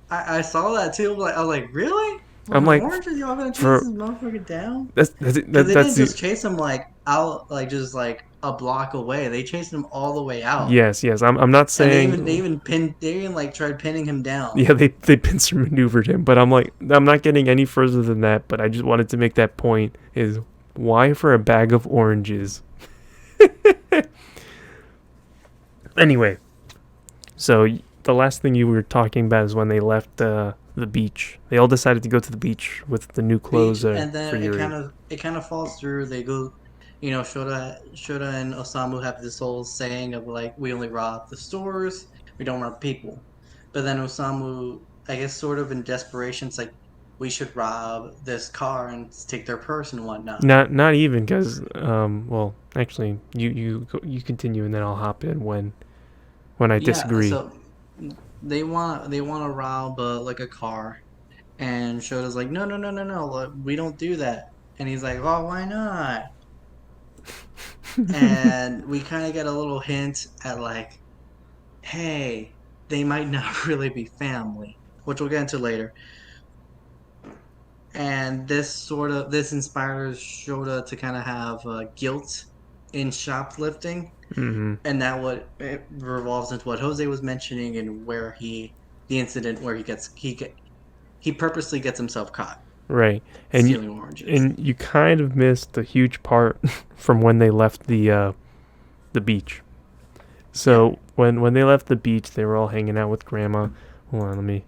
[SPEAKER 1] I saw that too. I was like, really?
[SPEAKER 2] I'm
[SPEAKER 1] Well,
[SPEAKER 2] like,
[SPEAKER 1] oranges, y'all gonna chase
[SPEAKER 2] for
[SPEAKER 1] this motherfucker down? Because they
[SPEAKER 2] that's
[SPEAKER 1] didn't
[SPEAKER 2] the
[SPEAKER 1] just chase him like out, like just like a block away. They chased him all the way out,
[SPEAKER 2] yes. I'm not
[SPEAKER 1] and
[SPEAKER 2] saying.
[SPEAKER 1] they even like tried pinning him down.
[SPEAKER 2] Yeah, they pincer maneuvered him, but I'm like, I'm not getting any further than that. But I just wanted to make that point: is why for a bag of oranges? Anyway, so the last thing you were talking about is when they left the beach. They all decided to go to the beach with the new clothes
[SPEAKER 1] Beach, and
[SPEAKER 2] for
[SPEAKER 1] then
[SPEAKER 2] Yuri.
[SPEAKER 1] it kind of falls through. They go, Shota and Osamu have this whole saying of like, we only rob the stores, we don't rob people. But then Osamu, I guess, sort of in desperation, it's like, we should rob this car and take their purse and whatnot.
[SPEAKER 2] Not even because well, actually, you continue and then I'll hop in when I
[SPEAKER 1] Yeah,
[SPEAKER 2] disagree.
[SPEAKER 1] so they want to rob like a car, and Shota's like, no, look, we don't do that. And he's like, well, why not? And we kind of get a little hint at like, hey, they might not really be family, which we'll get into later. And this inspires Shota to kind of have guilt in shoplifting,
[SPEAKER 2] Hmm.
[SPEAKER 1] and that what it revolves into what Jose was mentioning, and the incident where he purposely gets himself caught
[SPEAKER 2] Right, and
[SPEAKER 1] stealing oranges.
[SPEAKER 2] you kind of missed a huge part from when they left the the beach. So when they left the beach, they were all hanging out with Grandma. Hold on, let me.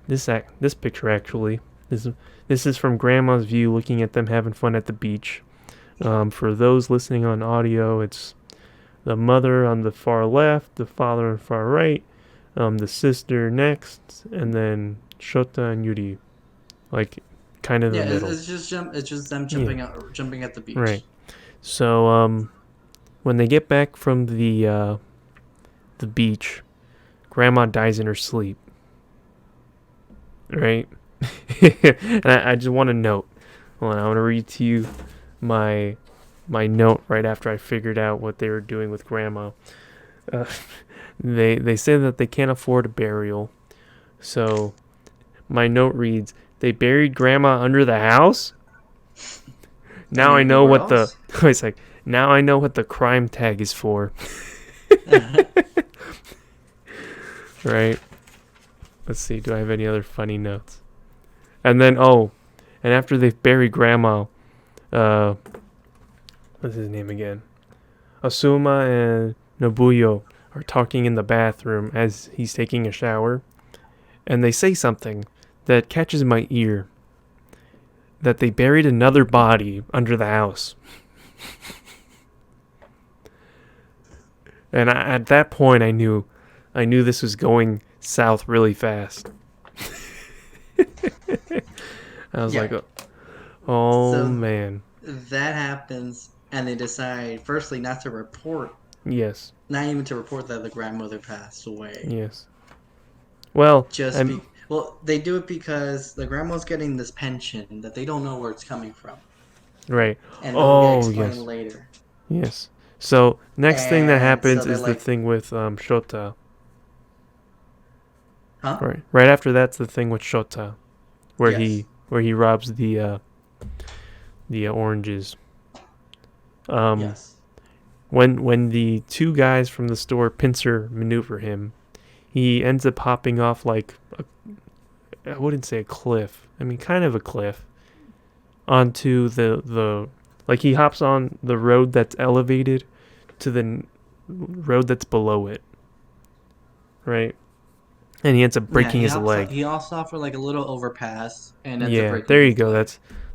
[SPEAKER 2] This picture actually. This is from Grandma's view, looking at them having fun at the beach. For those listening on audio, it's the mother on the far left, the father on the far right, the sister next, and then Shota and Yuri, like kind of in
[SPEAKER 1] Yeah,
[SPEAKER 2] the middle.
[SPEAKER 1] it's just them jumping at the
[SPEAKER 2] Right.
[SPEAKER 1] beach.
[SPEAKER 2] So when they get back from the beach, Grandma dies in her sleep. Right? And I just want to note. Hold on, I want to read to you my note right after I figured out what they were doing with Grandma. Uh, they say that they can't afford a burial, so my note reads: they buried Grandma under the house. Now I know
[SPEAKER 1] Anywhere
[SPEAKER 2] what the
[SPEAKER 1] else?
[SPEAKER 2] it's like. Now I know what the crime tag is for. Right? Let's see. Do I have any other funny notes? And then and after they've buried Grandma, what's his name again? Asuma and Nobuyo are talking in the bathroom as he's taking a shower, and they say something that catches my ear. That they buried another body under the house. And at that point, I knew this was going south really fast. I was like, oh
[SPEAKER 1] So
[SPEAKER 2] man.
[SPEAKER 1] that happens, and they decide, firstly, not to report,
[SPEAKER 2] Yes.
[SPEAKER 1] not even to report that the grandmother passed away.
[SPEAKER 2] Yes. Well,
[SPEAKER 1] Well, they do it because the grandma's getting this pension that they don't know where it's coming from,
[SPEAKER 2] right.
[SPEAKER 1] and it'll get
[SPEAKER 2] Oh
[SPEAKER 1] explained
[SPEAKER 2] yes.
[SPEAKER 1] later.
[SPEAKER 2] Yes. So next thing that
[SPEAKER 1] And so
[SPEAKER 2] happens
[SPEAKER 1] they're
[SPEAKER 2] is the
[SPEAKER 1] like,
[SPEAKER 2] thing with Shota.
[SPEAKER 1] huh?
[SPEAKER 2] Right. Right after that's the thing with Shota, where
[SPEAKER 1] Yes.
[SPEAKER 2] he robs the oranges.
[SPEAKER 1] Yes.
[SPEAKER 2] When the two guys from the store pincer maneuver him, he ends up hopping off like I wouldn't say a cliff. I mean, kind of a cliff onto the like he hops on the road that's elevated to the road that's below it, right? And he ends up
[SPEAKER 1] Yeah,
[SPEAKER 2] breaking his leg.
[SPEAKER 1] he hops off for like a little overpass and ends up
[SPEAKER 2] Yeah,
[SPEAKER 1] breaking
[SPEAKER 2] there you
[SPEAKER 1] his
[SPEAKER 2] go.
[SPEAKER 1] leg.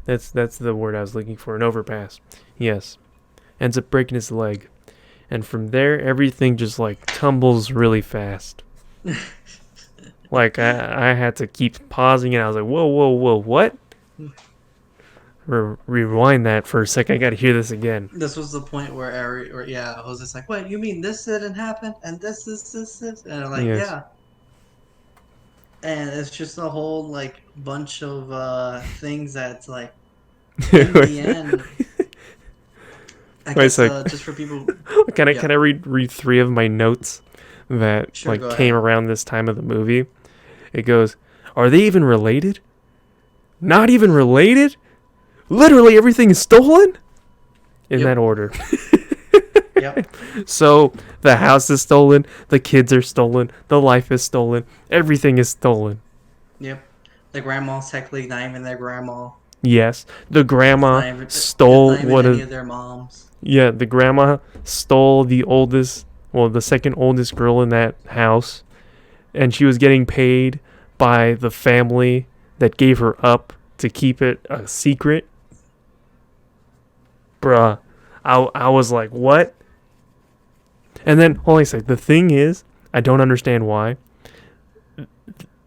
[SPEAKER 2] That's the word I was looking for. An overpass. Yes, ends up breaking his leg, and from there everything just like tumbles really fast. Like I had to keep pausing, and I was like, whoa, what? Rewind that for a second. I got to hear this again.
[SPEAKER 1] This was the point where I was just like, "What? You mean this didn't happen? And this?" And I'm like,
[SPEAKER 2] Yes.
[SPEAKER 1] "Yeah." And it's just a whole like bunch of things that's like in the end. I
[SPEAKER 2] Wait,
[SPEAKER 1] guess
[SPEAKER 2] so
[SPEAKER 1] just for people,
[SPEAKER 2] can
[SPEAKER 1] yeah,
[SPEAKER 2] I read three of my notes that
[SPEAKER 1] sure,
[SPEAKER 2] like
[SPEAKER 1] go
[SPEAKER 2] came
[SPEAKER 1] ahead.
[SPEAKER 2] around this time of the movie? It goes, "Are they even related? Not even related? Literally everything is stolen?" In that
[SPEAKER 1] Yep,
[SPEAKER 2] order.
[SPEAKER 1] yep,
[SPEAKER 2] So the house is stolen, the kids are stolen, the life is stolen, everything is stolen.
[SPEAKER 1] yep. The grandma's technically not even their grandma.
[SPEAKER 2] Yes, the grandma
[SPEAKER 1] It's
[SPEAKER 2] stole
[SPEAKER 1] not even
[SPEAKER 2] one
[SPEAKER 1] any
[SPEAKER 2] of
[SPEAKER 1] of their moms.
[SPEAKER 2] yeah, the grandma stole the second oldest girl in that house, and she was getting paid by the family that gave her up to keep it a secret. Bruh, I was like, what? And then, hold on a sec. The thing is, I don't understand why.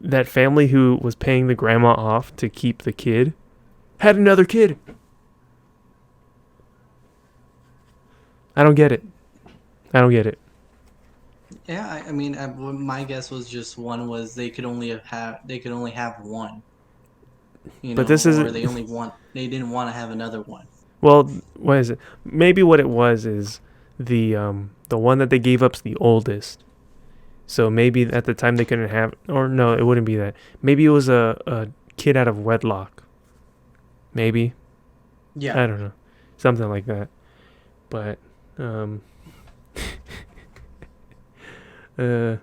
[SPEAKER 2] That family who was paying the grandma off to keep the kid had another kid. I don't get it. I don't get it.
[SPEAKER 1] Yeah, I mean, my guess was just one was they could only have one,
[SPEAKER 2] But this
[SPEAKER 1] or
[SPEAKER 2] is
[SPEAKER 1] they didn't want to have another one.
[SPEAKER 2] well, what is it? Maybe what it was is the one that they gave up's the oldest. So maybe at the time they couldn't have, or no, it wouldn't be that. Maybe it was a kid out of wedlock. Maybe.
[SPEAKER 1] Yeah,
[SPEAKER 2] I don't know. Something like that. But uh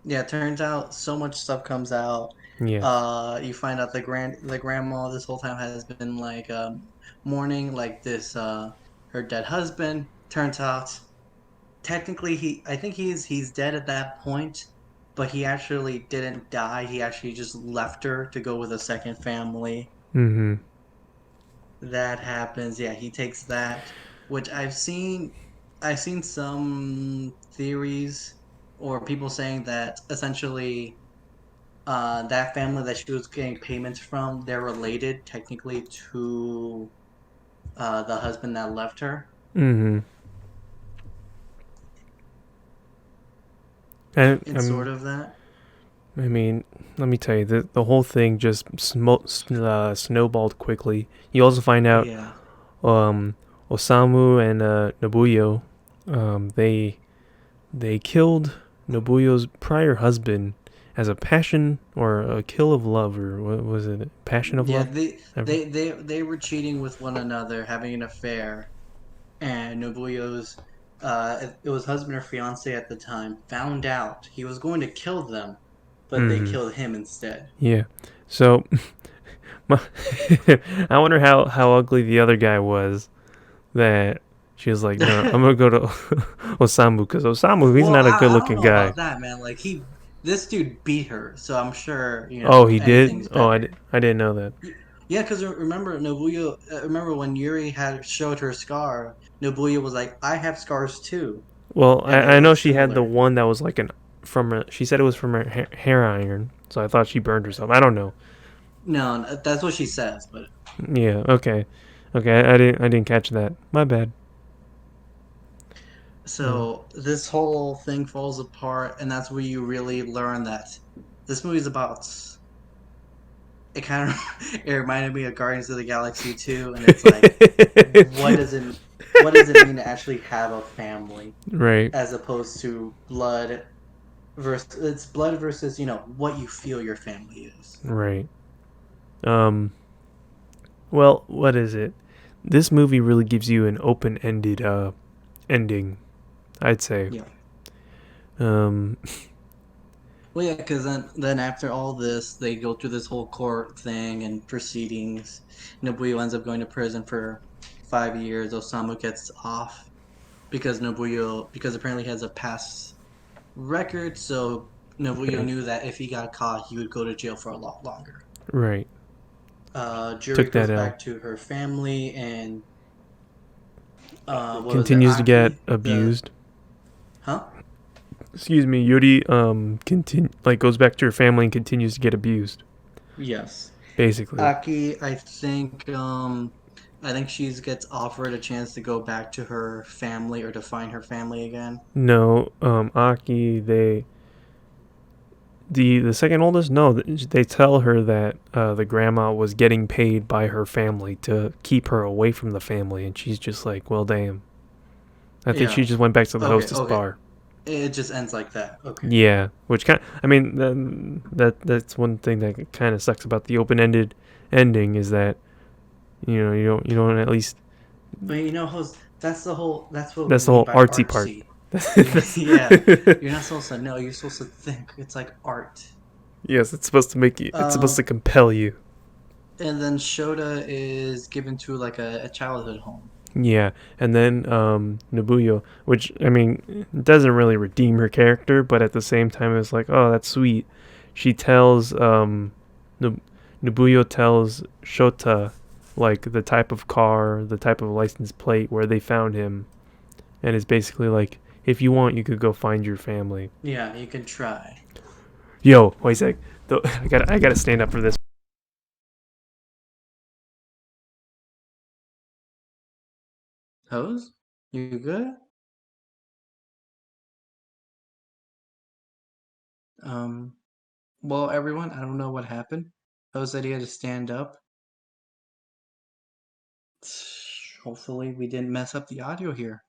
[SPEAKER 1] yeah. It turns out so much stuff comes out.
[SPEAKER 2] yeah.
[SPEAKER 1] You find out the grandma this whole time has been like mourning like this her dead husband. turns out technically I think he's dead at that point, but he actually didn't die. He actually just left her to go with a second family.
[SPEAKER 2] Mm-hmm.
[SPEAKER 1] That happens. Yeah, he takes that, which I've seen some theories or people saying that essentially that family that she was getting payments from, they're related technically to the husband that left her.
[SPEAKER 2] Mm-hmm. And
[SPEAKER 1] It's sort of that.
[SPEAKER 2] I mean, let me tell you, the whole thing just snowballed quickly. You also find out
[SPEAKER 1] Yeah.
[SPEAKER 2] um, Osamu and Nobuyo, they killed Nobuyo's prior husband as a passion or a kill of love, or what was it? Passion of
[SPEAKER 1] Yeah,
[SPEAKER 2] love?
[SPEAKER 1] they
[SPEAKER 2] Ever.
[SPEAKER 1] they they they were cheating with one another, having an affair, and Nobuyo's it was husband or fiance at the time found out he was going to kill them, but they
[SPEAKER 2] Mm-hmm.
[SPEAKER 1] killed him instead.
[SPEAKER 2] Yeah. So, I wonder how ugly the other guy was. That she was like, no, I'm gonna go to Osamu because Osamu, he's
[SPEAKER 1] Well,
[SPEAKER 2] not a good
[SPEAKER 1] I don't
[SPEAKER 2] looking
[SPEAKER 1] know
[SPEAKER 2] guy.
[SPEAKER 1] about that, man. Like this dude beat her, so I'm sure
[SPEAKER 2] Oh, he did.
[SPEAKER 1] anything's
[SPEAKER 2] Oh,
[SPEAKER 1] better.
[SPEAKER 2] I didn't know that.
[SPEAKER 1] Yeah, because remember Nobuyo. Remember when Yuri had showed her scar? Nobuyo was like, "I have scars too,"
[SPEAKER 2] Well,
[SPEAKER 1] and they
[SPEAKER 2] I know
[SPEAKER 1] look
[SPEAKER 2] she had the
[SPEAKER 1] similar.
[SPEAKER 2] one that was like from her. She said it was from her hair iron, so I thought she burned herself. I don't know.
[SPEAKER 1] No, that's what she says, but
[SPEAKER 2] Yeah. Okay. Okay. I didn't catch that. My bad. Uh,
[SPEAKER 1] so this whole thing falls apart, and that's where you really learn that this movie's about. It kind of it reminded me of Guardians of the Galaxy 2, and it's like, what does it what does it mean to actually have a family,
[SPEAKER 2] right.
[SPEAKER 1] as opposed to blood versus it's blood versus what you feel your family is.
[SPEAKER 2] Right. Um. Well, what is it? This movie really gives you an open-ended ending. I'd say.
[SPEAKER 1] Yeah.
[SPEAKER 2] Um.
[SPEAKER 1] Well, yeah, because then after all this, they go through this whole court thing and proceedings. Nobuyo ends up going to prison for 5 years. Osamu gets off because apparently he has a past record, so Nobuyo
[SPEAKER 2] Okay.
[SPEAKER 1] knew that if he got caught, he would go to jail for a lot longer.
[SPEAKER 2] Right.
[SPEAKER 1] Jury
[SPEAKER 2] Took that
[SPEAKER 1] goes
[SPEAKER 2] L.
[SPEAKER 1] back to her family, and what was it?
[SPEAKER 2] Continues to get
[SPEAKER 1] Aki, the
[SPEAKER 2] abused.
[SPEAKER 1] huh?
[SPEAKER 2] Excuse me. Yuri goes back to her family and continues to get abused.
[SPEAKER 1] Yes.
[SPEAKER 2] Basically.
[SPEAKER 1] Aki, I think she gets offered a chance to go back to her family or to find her family again.
[SPEAKER 2] No. Aki. The second oldest. No. They tell her that the grandma was getting paid by her family to keep her away from the family, and she's just like, well, damn. I think she
[SPEAKER 1] Yeah.
[SPEAKER 2] just went back to the
[SPEAKER 1] Okay.
[SPEAKER 2] hostess
[SPEAKER 1] Okay.
[SPEAKER 2] bar.
[SPEAKER 1] It just ends like that. Okay.
[SPEAKER 2] Yeah, which I mean, that's one thing that kind of sucks about the open-ended ending is that you don't at least
[SPEAKER 1] But that's what we
[SPEAKER 2] that's the
[SPEAKER 1] mean
[SPEAKER 2] whole
[SPEAKER 1] by
[SPEAKER 2] artsy part.
[SPEAKER 1] artsy.
[SPEAKER 2] That's
[SPEAKER 1] Yeah. You're not supposed to know. You're supposed to think. It's like art.
[SPEAKER 2] yes, it's supposed to make you. It's supposed
[SPEAKER 1] Uh,
[SPEAKER 2] to compel you.
[SPEAKER 1] and then Shota is given to like a childhood home.
[SPEAKER 2] Yeah, and then Nobuyo, which I mean, doesn't really redeem her character, but at the same time, it's like, oh, that's sweet. She tells Nobuyo tells Shota like the type of car, the type of license plate where they found him, and it's basically like, if you want, you could go find your family.
[SPEAKER 1] Yeah, you can try.
[SPEAKER 2] Yo, wait a sec. I gotta stand up for this.
[SPEAKER 1] Hose? You good? Um, well, everyone, I don't know what happened. Hose said he had to stand up. Hopefully, we didn't mess up the audio here.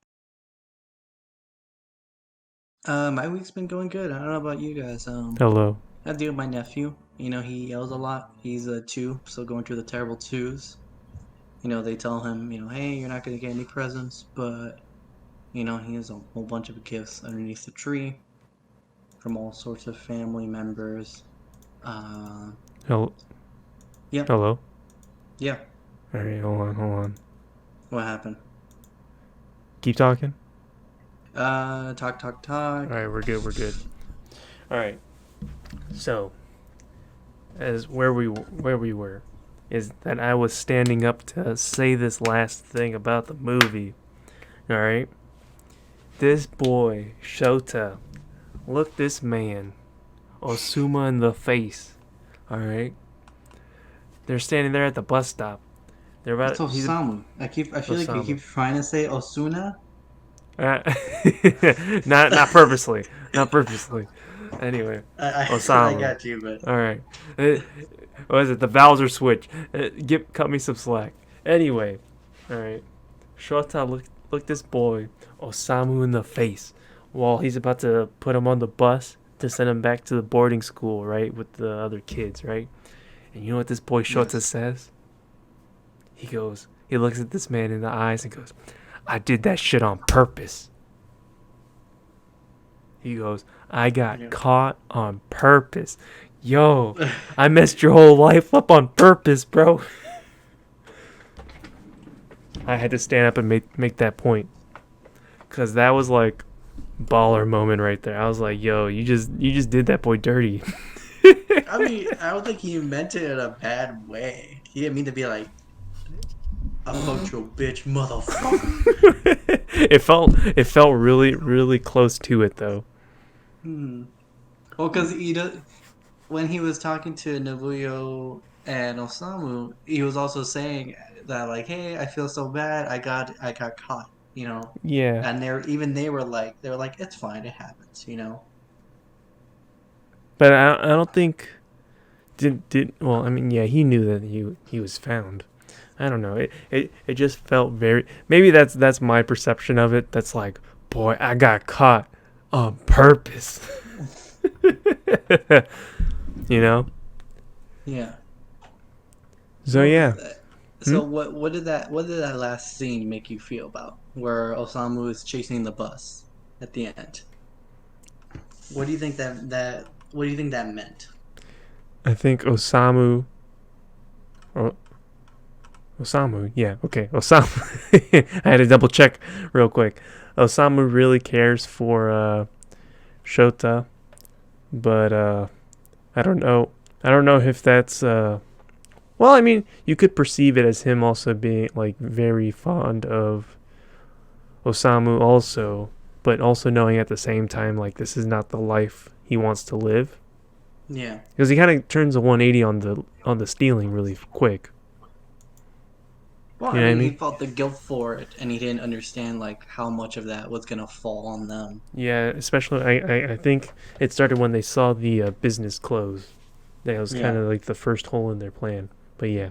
[SPEAKER 1] My week's been going good. I don't know about you guys.
[SPEAKER 2] Hello.
[SPEAKER 1] I deal with my nephew. He yells a lot. He's a two, so going through the terrible twos. They tell him, hey, you're not gonna get any presents, but he has a whole bunch of gifts underneath the tree from all sorts of family members. Uh,
[SPEAKER 2] Hello.
[SPEAKER 1] yeah,
[SPEAKER 2] Hello.
[SPEAKER 1] yeah.
[SPEAKER 2] All right, hold on.
[SPEAKER 1] What happened?
[SPEAKER 2] keep talking.
[SPEAKER 1] Talk.
[SPEAKER 2] All right, we're good. All right. So, as where we were, is that I was standing up to say this last thing about the movie. All right. This boy Shota looked this man Osuma in the face. All right. They're standing there at the bus stop. They're
[SPEAKER 1] It's
[SPEAKER 2] about.
[SPEAKER 1] Osamu. I feel like you
[SPEAKER 2] Osamu.
[SPEAKER 1] keep trying to say Osuna.
[SPEAKER 2] Not purposely. Not purposely. Anyway,
[SPEAKER 1] I
[SPEAKER 2] Osamu.
[SPEAKER 1] got you, but
[SPEAKER 2] All right. What is it? The vowels are switched. Cut me some slack. Anyway, all right. Shota look this boy Osamu in the face while he's about to put him on the bus to send him back to the boarding school, right, with the other kids, right? And you know what this boy Shota says? He looks at this man in the eyes and goes, "I did that shit on purpose." He goes, "I got caught on purpose." Yo, I messed your whole life up on purpose, bro. I had to stand up and make that point. Cause that was like baller moment right there. I was like, yo, you just did that boy dirty.
[SPEAKER 1] I mean, I don't think he meant it in a bad way. He didn't mean to be like, "I fucked your bitch, motherfucker."
[SPEAKER 2] It felt really close to it though.
[SPEAKER 1] Well, because when he was talking to Nobuyo and Osamu, he was also saying that like, "Hey, I feel so bad. I got caught." You know.
[SPEAKER 2] Yeah.
[SPEAKER 1] And they were like, "It's fine. It happens." You know.
[SPEAKER 2] But I don't think well, I mean, yeah, he knew that he was found. I don't know. It just felt very, maybe that's my perception of it. That's like, boy, I got caught on purpose. You know?
[SPEAKER 1] Yeah.
[SPEAKER 2] So yeah.
[SPEAKER 1] So what did that last scene make you feel about where Osamu is chasing the bus at the end? What do you think that meant?
[SPEAKER 2] I think Osamu, yeah, okay, Osamu. I had to double check real quick. Osamu really cares for Shota, but I don't know. I don't know if that's well, I mean, you could perceive it as him also being like very fond of Osamu also, but also knowing at the same time like this is not the life he wants to live.
[SPEAKER 1] Yeah.
[SPEAKER 2] Because he kind of turns a 180 on the stealing really quick.
[SPEAKER 1] Well,
[SPEAKER 2] You know
[SPEAKER 1] I
[SPEAKER 2] what I
[SPEAKER 1] mean,
[SPEAKER 2] mean?
[SPEAKER 1] he felt the guilt for it, and he didn't understand like how much of that was gonna fall on them.
[SPEAKER 2] Yeah, especially I think it started when they saw the business close. That was kind of like the first hole in their plan. But yeah.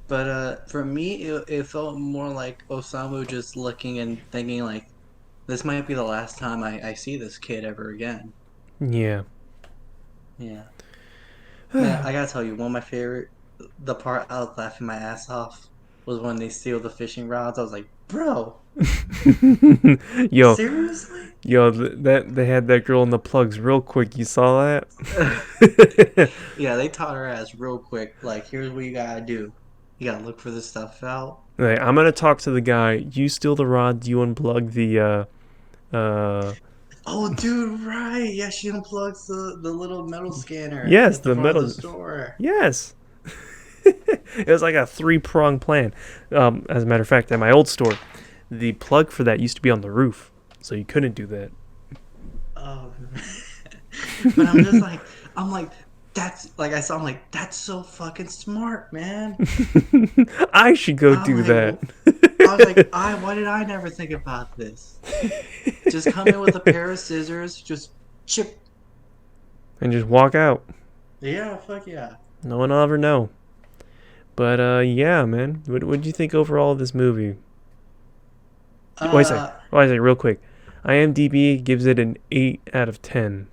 [SPEAKER 1] But for me, it felt more like Osamu just looking and thinking like, this might be the last time I see this kid ever again.
[SPEAKER 2] Yeah.
[SPEAKER 1] Yeah. Man, I gotta tell you, one of my favorite, the part I was laughing my ass off was when they steal the fishing rods. I was like, bro,
[SPEAKER 2] Yo,
[SPEAKER 1] seriously?
[SPEAKER 2] that they had that girl in the plugs real quick. You saw that?
[SPEAKER 1] Yeah, they taught her ass real quick. Like, here's what you gotta do. You gotta look for this stuff out.
[SPEAKER 2] Like, I'm gonna talk to the guy. You steal the rods. You unplug the
[SPEAKER 1] Oh, dude, right? Yeah, she unplugs the little metal scanner.
[SPEAKER 2] Yes,
[SPEAKER 1] at
[SPEAKER 2] the
[SPEAKER 1] front
[SPEAKER 2] metal
[SPEAKER 1] of the store.
[SPEAKER 2] Yes. It was like a 3-pronged plan. As a matter of fact, at my old store, the plug for that used to be on the roof, so you couldn't do that.
[SPEAKER 1] Oh, but I'm like, that's like I'm like, that's so fucking smart, man.
[SPEAKER 2] I should go
[SPEAKER 1] I'm
[SPEAKER 2] do
[SPEAKER 1] like,
[SPEAKER 2] that.
[SPEAKER 1] I was like, why did I never think about this? Just come in with a pair of scissors, just chip.
[SPEAKER 2] And just walk out.
[SPEAKER 1] Yeah, fuck yeah.
[SPEAKER 2] No one will ever know. But yeah, man. What do you think overall of this movie? Wait a second, real quick. IMDb gives it an 8 out of 10.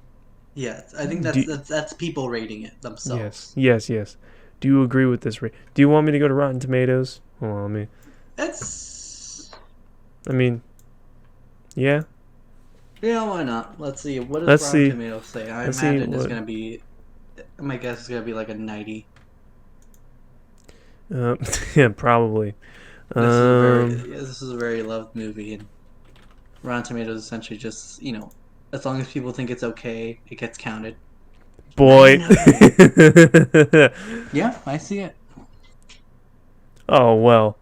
[SPEAKER 1] Yeah, I think that's people rating it themselves.
[SPEAKER 2] Yes. Do you agree with this rate? Do you want me to go to Rotten Tomatoes? Hold on, let me. I mean, yeah.
[SPEAKER 1] Yeah, why not? Let's see. What does Rotten Tomatoes say? I imagine it's gonna be. My guess is gonna be like a 90.
[SPEAKER 2] Yeah, probably. Um,
[SPEAKER 1] this is a very loved movie, and Rotten Tomatoes essentially just as long as people think it's okay, it gets counted.
[SPEAKER 2] boy.
[SPEAKER 1] 99. Yeah, I see it.
[SPEAKER 2] Oh well.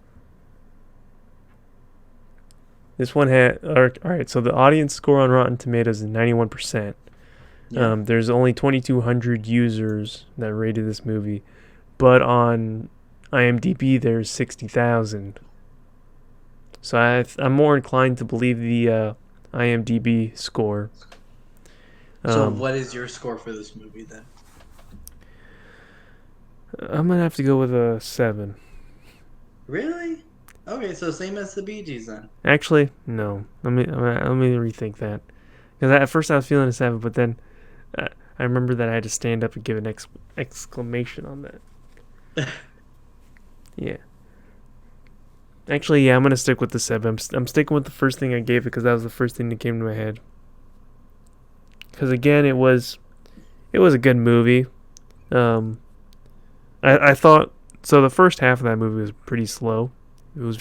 [SPEAKER 2] This one had all right. So the audience score on Rotten Tomatoes is 91%.
[SPEAKER 1] Yeah.
[SPEAKER 2] There's only 2,200 users that rated this movie, but on IMDb there's 60,000. So I'm more inclined to believe the IMDb score.
[SPEAKER 1] So what is your score for this movie then?
[SPEAKER 2] I'm gonna have to go with a 7.
[SPEAKER 1] Really? Okay, so same as the Bee Gees then.
[SPEAKER 2] Actually, no. Let me rethink that. Because at first I was feeling a 7, but then I remember that I had to stand up and give an exclamation on that. Yeah. Actually, yeah, I'm gonna stick with the 7. I'm sticking with the first thing I gave it because that was the first thing that came to my head. Because again, it was a good movie. I thought so. The first half of that movie was pretty slow. It was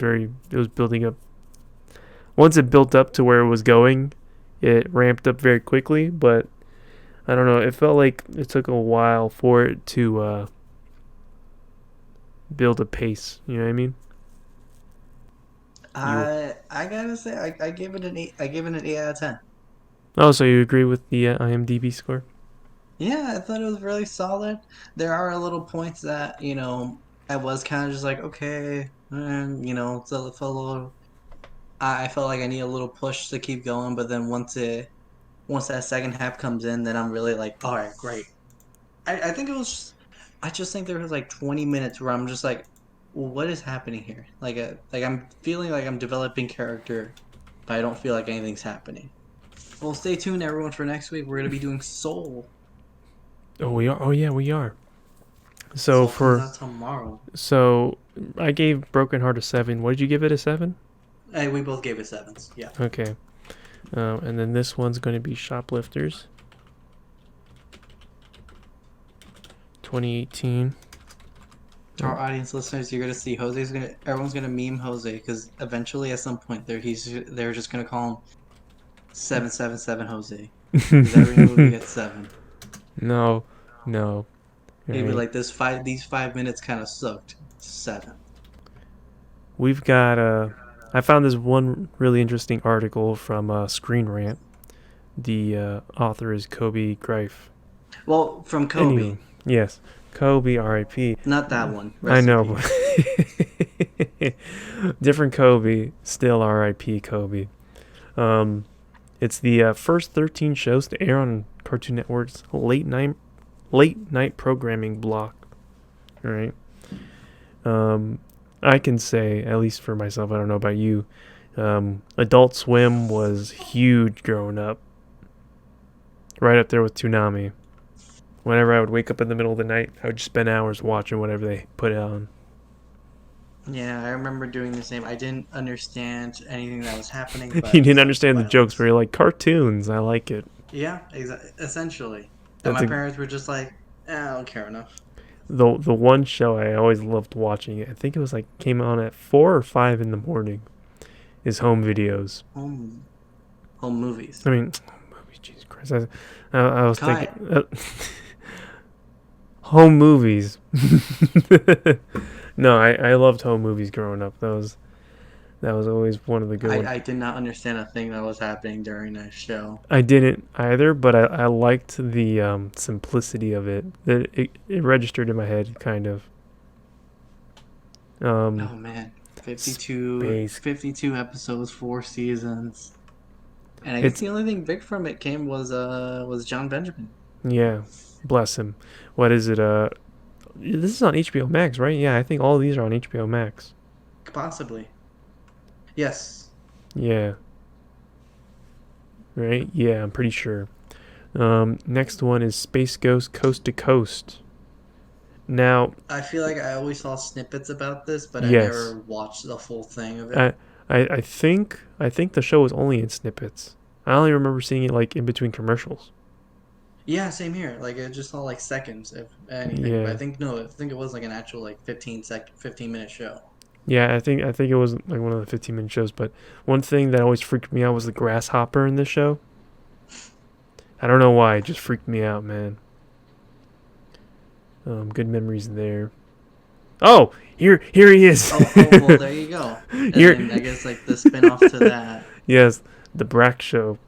[SPEAKER 2] building up. Once it built up to where it was going, it ramped up very quickly. But I don't know. It felt like it took a while for it to build a pace. You know what I mean?
[SPEAKER 1] I gotta say I gave it an 8. I gave it an 8 out of 10.
[SPEAKER 2] Oh, so you agree with the IMDb score?
[SPEAKER 1] Yeah, I thought it was really solid. There are little points that I was kind of just like okay, and so it felt a little. I felt like I need a little push to keep going, but then once that second half comes in, then I'm really like, all right, great. I think it was. I just think there was like 20 minutes where I'm just like, well, what is happening here? Like I'm feeling like I'm developing character, but I don't feel like anything's happening. Well, stay tuned, everyone, for next week. We're gonna be doing Soul.
[SPEAKER 2] Oh, we are. Oh, yeah, we are. So
[SPEAKER 1] Soul comes
[SPEAKER 2] for
[SPEAKER 1] out tomorrow.
[SPEAKER 2] so I gave Broken Heart a 7. What did you give it, a 7?
[SPEAKER 1] Hey, we both gave it 7s. Yeah.
[SPEAKER 2] Okay. And then this one's going to be Shoplifters. 2018.
[SPEAKER 1] To our audience listeners, you're gonna see everyone's gonna meme Jose because eventually at some point they're just gonna call him 777 Jose because every movie gets 7.
[SPEAKER 2] No, no.
[SPEAKER 1] Maybe
[SPEAKER 2] Right.
[SPEAKER 1] like these 5 minutes kind of sucked. 7.
[SPEAKER 2] We've got I found this one really interesting article from Screen Rant. The author is Kobe Greif.
[SPEAKER 1] Well, from Kobe,
[SPEAKER 2] Anywho, yes, Kobe R.I.P.
[SPEAKER 1] not that one.
[SPEAKER 2] I
[SPEAKER 1] Rest in
[SPEAKER 2] know,
[SPEAKER 1] peace.
[SPEAKER 2] but different Kobe, still R.I.P. Kobe. It's the first 13 shows to air on Cartoon Network's late night programming block. All right. I can say, at least for myself, I don't know about you, Adult Swim was huge growing up. Right up there with Toonami. Whenever I would wake up in the middle of the night, I would just spend hours watching whatever they put on.
[SPEAKER 1] Yeah, I remember doing the same. I didn't understand anything that was happening, but
[SPEAKER 2] You didn't understand the jokes, but
[SPEAKER 1] but
[SPEAKER 2] you're like, cartoons, I like it.
[SPEAKER 1] yeah, essentially. And
[SPEAKER 2] That's
[SPEAKER 1] my
[SPEAKER 2] a,
[SPEAKER 1] parents were just like, I don't care enough.
[SPEAKER 2] the one show I always loved watching. I think it was like came on at 4 or 5 in the morning. Is Home Videos.
[SPEAKER 1] Home movies.
[SPEAKER 2] I mean, movies. Jesus Christ! I was
[SPEAKER 1] Cut.
[SPEAKER 2] thinking home movies. No, I loved home movies growing up. That was always one of the good ones.
[SPEAKER 1] I did not understand a thing that was happening during that show.
[SPEAKER 2] I didn't either, but I liked the simplicity of it. It registered in my head, kind of.
[SPEAKER 1] Oh man, 52,
[SPEAKER 2] Space.
[SPEAKER 1] 52 episodes, 4 seasons, and I guess
[SPEAKER 2] It's
[SPEAKER 1] the only thing big from it came was John Benjamin.
[SPEAKER 2] yeah, bless him. What is it? This is on HBO Max, right? Yeah, I think all of these are on HBO Max.
[SPEAKER 1] Possibly. Yes.
[SPEAKER 2] Yeah. Right? Yeah, I'm pretty sure. Next one is Space Ghost Coast to Coast. Now,
[SPEAKER 1] I feel like I always saw snippets about this, but I
[SPEAKER 2] yes,
[SPEAKER 1] never watched the full thing of it.
[SPEAKER 2] I think the show was only in snippets. I only remember seeing it like in between commercials.
[SPEAKER 1] Yeah, same here. Like I just saw like seconds, if anything. But
[SPEAKER 2] Yeah.
[SPEAKER 1] I think it was like an actual like 15-minute show.
[SPEAKER 2] Yeah, I think it was like one of the 15-minute shows. But one thing that always freaked me out was the grasshopper in this show. I don't know why, it just freaked me out, man. Good memories there. Oh, here he is.
[SPEAKER 1] Well, there you go. And
[SPEAKER 2] Here,
[SPEAKER 1] then I guess like the spin-off to that.
[SPEAKER 2] yes, the Brack Show.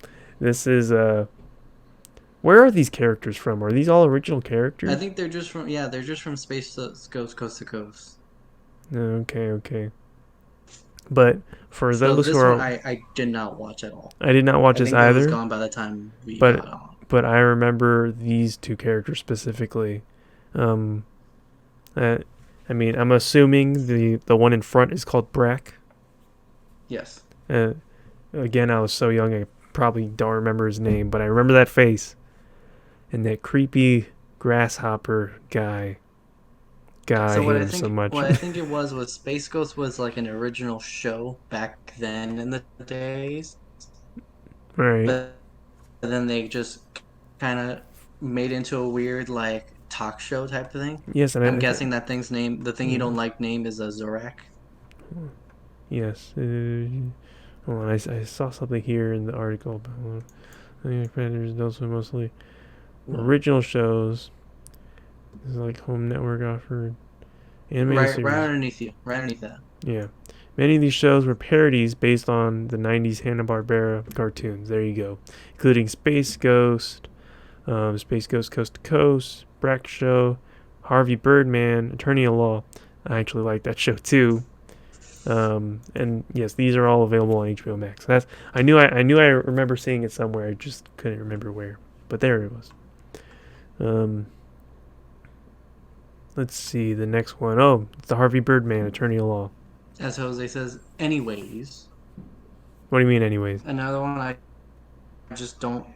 [SPEAKER 2] This is where are these characters from? Are these all original characters?
[SPEAKER 1] I think they're just from Space Ghost Coast to Coast.
[SPEAKER 2] Okay. But for
[SPEAKER 1] So
[SPEAKER 2] those
[SPEAKER 1] this
[SPEAKER 2] who
[SPEAKER 1] one
[SPEAKER 2] are,
[SPEAKER 1] I did not watch at all.
[SPEAKER 2] I did not watch
[SPEAKER 1] I
[SPEAKER 2] this
[SPEAKER 1] think it was
[SPEAKER 2] either.
[SPEAKER 1] gone by the time we
[SPEAKER 2] But
[SPEAKER 1] got on.
[SPEAKER 2] but I remember these two characters specifically. Um, I mean, I'm assuming the one in front is called Brack.
[SPEAKER 1] Yes.
[SPEAKER 2] Again, I was so young, I probably don't remember his name, but I remember that face and that creepy grasshopper guy.
[SPEAKER 1] So
[SPEAKER 2] I
[SPEAKER 1] what
[SPEAKER 2] hate
[SPEAKER 1] I
[SPEAKER 2] him
[SPEAKER 1] think
[SPEAKER 2] so much.
[SPEAKER 1] what I think it was Space Ghost was like an original show back then in the days,
[SPEAKER 2] Right.
[SPEAKER 1] but then they just kind of made into a weird like talk show type of thing.
[SPEAKER 2] Yes, and
[SPEAKER 1] I'm guessing that thing's name, the thing you don't
[SPEAKER 2] Mhm.
[SPEAKER 1] like name is a Zorak.
[SPEAKER 2] Yes. Hold on, I saw something here in the article about Adultswim mostly original shows. This is like Home Network offered animated
[SPEAKER 1] Right
[SPEAKER 2] series.
[SPEAKER 1] underneath you, right underneath that.
[SPEAKER 2] Yeah. Many of these shows were parodies based on the 90s Hanna-Barbera cartoons. There you go. Including Space Ghost, Space Ghost Coast to Coast, Brack Show, Harvey Birdman, Attorney at Law. I actually like that show too. And yes, these are all available on HBO Max. I knew I remember seeing it somewhere. I just couldn't remember where. But there it was. Let's see the next one. Oh, it's the Harvey Birdman, Attorney at Law.
[SPEAKER 1] As Jose says, anyways.
[SPEAKER 2] What do you mean, anyways?
[SPEAKER 1] Another one I just don't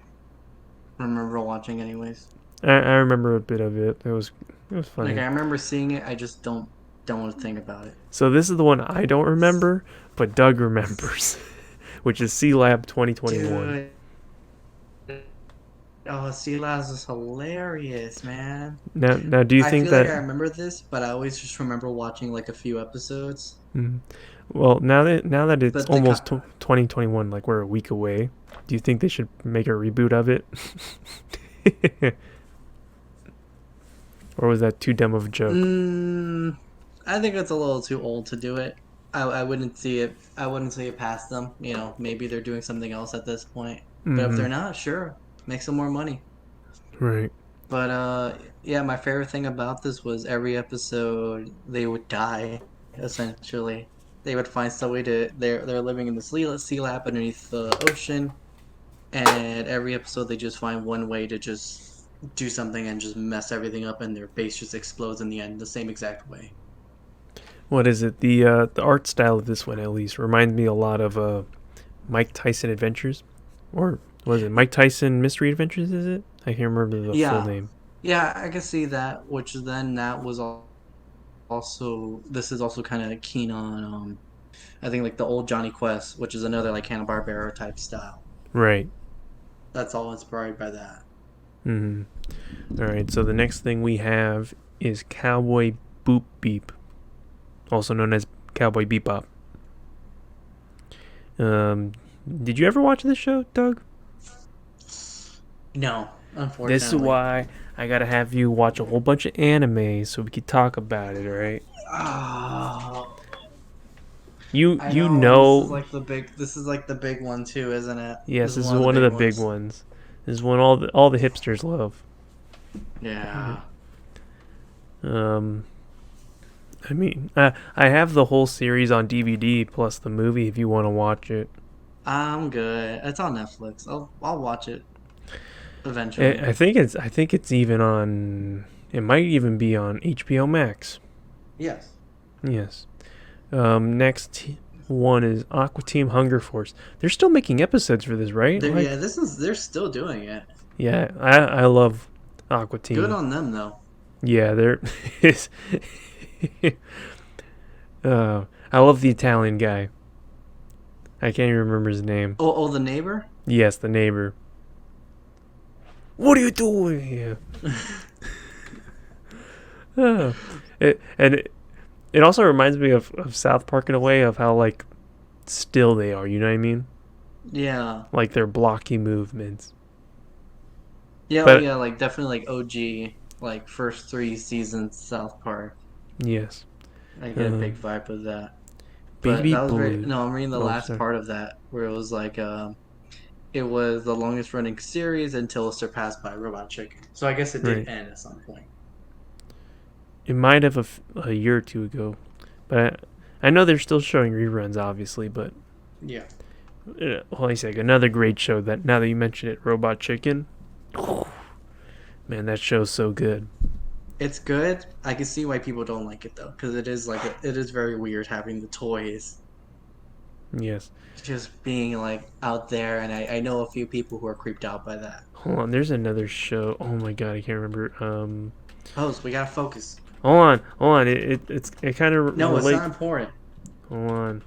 [SPEAKER 1] remember watching anyways.
[SPEAKER 2] I remember a bit of it. It was funny.
[SPEAKER 1] Like I remember seeing it, I just don't think about it.
[SPEAKER 2] So this is the one I don't remember, but Doug remembers, which is C Lab 2021.
[SPEAKER 1] Dude. Oh, Sea Labs is hilarious, man.
[SPEAKER 2] Now, do you
[SPEAKER 1] I
[SPEAKER 2] think
[SPEAKER 1] feel like I
[SPEAKER 2] that?
[SPEAKER 1] remember this, but I always just remember watching like a few episodes.
[SPEAKER 2] Well, now that it's
[SPEAKER 1] But
[SPEAKER 2] almost 2021, like we're a week away, do you think they should make a reboot of it? Or was that too dumb of a joke?
[SPEAKER 1] I think it's a little too old to do it. I wouldn't see it. I wouldn't see it past them. You know, maybe they're doing something else at this point. But if they're not, sure, make some more money.
[SPEAKER 2] Right.
[SPEAKER 1] But yeah, my favorite thing about this was every episode they would die. Essentially, they would find some way to. They're living in the sea lab underneath the ocean, and every episode they just find one way to just do something and just mess everything up, and their base just explodes in the end, the same exact way.
[SPEAKER 2] What is it? The art style of this one, at least, reminds me a lot of Mike Tyson Adventures, or was it Mike Tyson Mystery Adventures? Is it? I can't remember the full name.
[SPEAKER 1] Yeah, I can see that. Which then that was also this is also kind of keen on I think like the old Johnny Quest, which is another like Hanna-Barbera type style.
[SPEAKER 2] Right.
[SPEAKER 1] That's all inspired by that.
[SPEAKER 2] All right. So the next thing we have is Cowboy Boop Beep, also known as Cowboy Bebop. Did you ever watch this show, Doug?
[SPEAKER 1] No, unfortunately.
[SPEAKER 2] This is why I gotta have you watch a whole bunch of anime so we could talk about it. All right?
[SPEAKER 1] Oh,
[SPEAKER 2] You
[SPEAKER 1] I
[SPEAKER 2] know.
[SPEAKER 1] This is like the big one too, isn't it?
[SPEAKER 2] Yes, this is one of the big ones. This is one all the hipsters love.
[SPEAKER 1] Yeah.
[SPEAKER 2] I mean, I have the whole series on DVD plus the movie if you want to watch it.
[SPEAKER 1] I'm good. It's on Netflix. I'll watch it eventually.
[SPEAKER 2] I think it's even on. It might even be on HBO Max.
[SPEAKER 1] Yes.
[SPEAKER 2] Yes. Next one is Aqua Team Hunger Force. They're still making episodes for this, right?
[SPEAKER 1] They're still doing it.
[SPEAKER 2] Yeah, I love Aqua Team.
[SPEAKER 1] Good on them though.
[SPEAKER 2] Yeah, they're. I love the Italian guy. I can't even remember his name.
[SPEAKER 1] Oh, the neighbor?
[SPEAKER 2] Yes, the neighbor. What are you doing here? It also reminds me of South Park in a way of how like still they are. You know what I mean?
[SPEAKER 1] Yeah.
[SPEAKER 2] Like their blocky movements.
[SPEAKER 1] Yeah, oh
[SPEAKER 2] But
[SPEAKER 1] yeah, like definitely like OG, like first three seasons South Park.
[SPEAKER 2] yes,
[SPEAKER 1] I get a big
[SPEAKER 2] um,
[SPEAKER 1] vibe of that. But
[SPEAKER 2] Baby
[SPEAKER 1] that was very
[SPEAKER 2] Blue.
[SPEAKER 1] no, I'm reading the
[SPEAKER 2] Oh,
[SPEAKER 1] last
[SPEAKER 2] sorry.
[SPEAKER 1] part of that where it was like it was the longest running series until it was surpassed by Robot Chicken. So I guess it did
[SPEAKER 2] Right.
[SPEAKER 1] end at some point.
[SPEAKER 2] It might have a year or two ago, but I know they're still showing reruns, obviously. But
[SPEAKER 1] Yeah.
[SPEAKER 2] holy sake, another great show. That now that you mention it, Robot Chicken. Man, that show's so good.
[SPEAKER 1] It's good. I can see why people don't like it though, because it is like it is very weird having the toys
[SPEAKER 2] Yes.
[SPEAKER 1] just being like out there, and I know a few people who are creeped out by that.
[SPEAKER 2] Hold on. There's another show. Oh my god, I can't remember.
[SPEAKER 1] Pose, we gotta focus.
[SPEAKER 2] Hold on. Hold on. It kind of
[SPEAKER 1] No, it's
[SPEAKER 2] relate.
[SPEAKER 1] not important.
[SPEAKER 2] Hold on.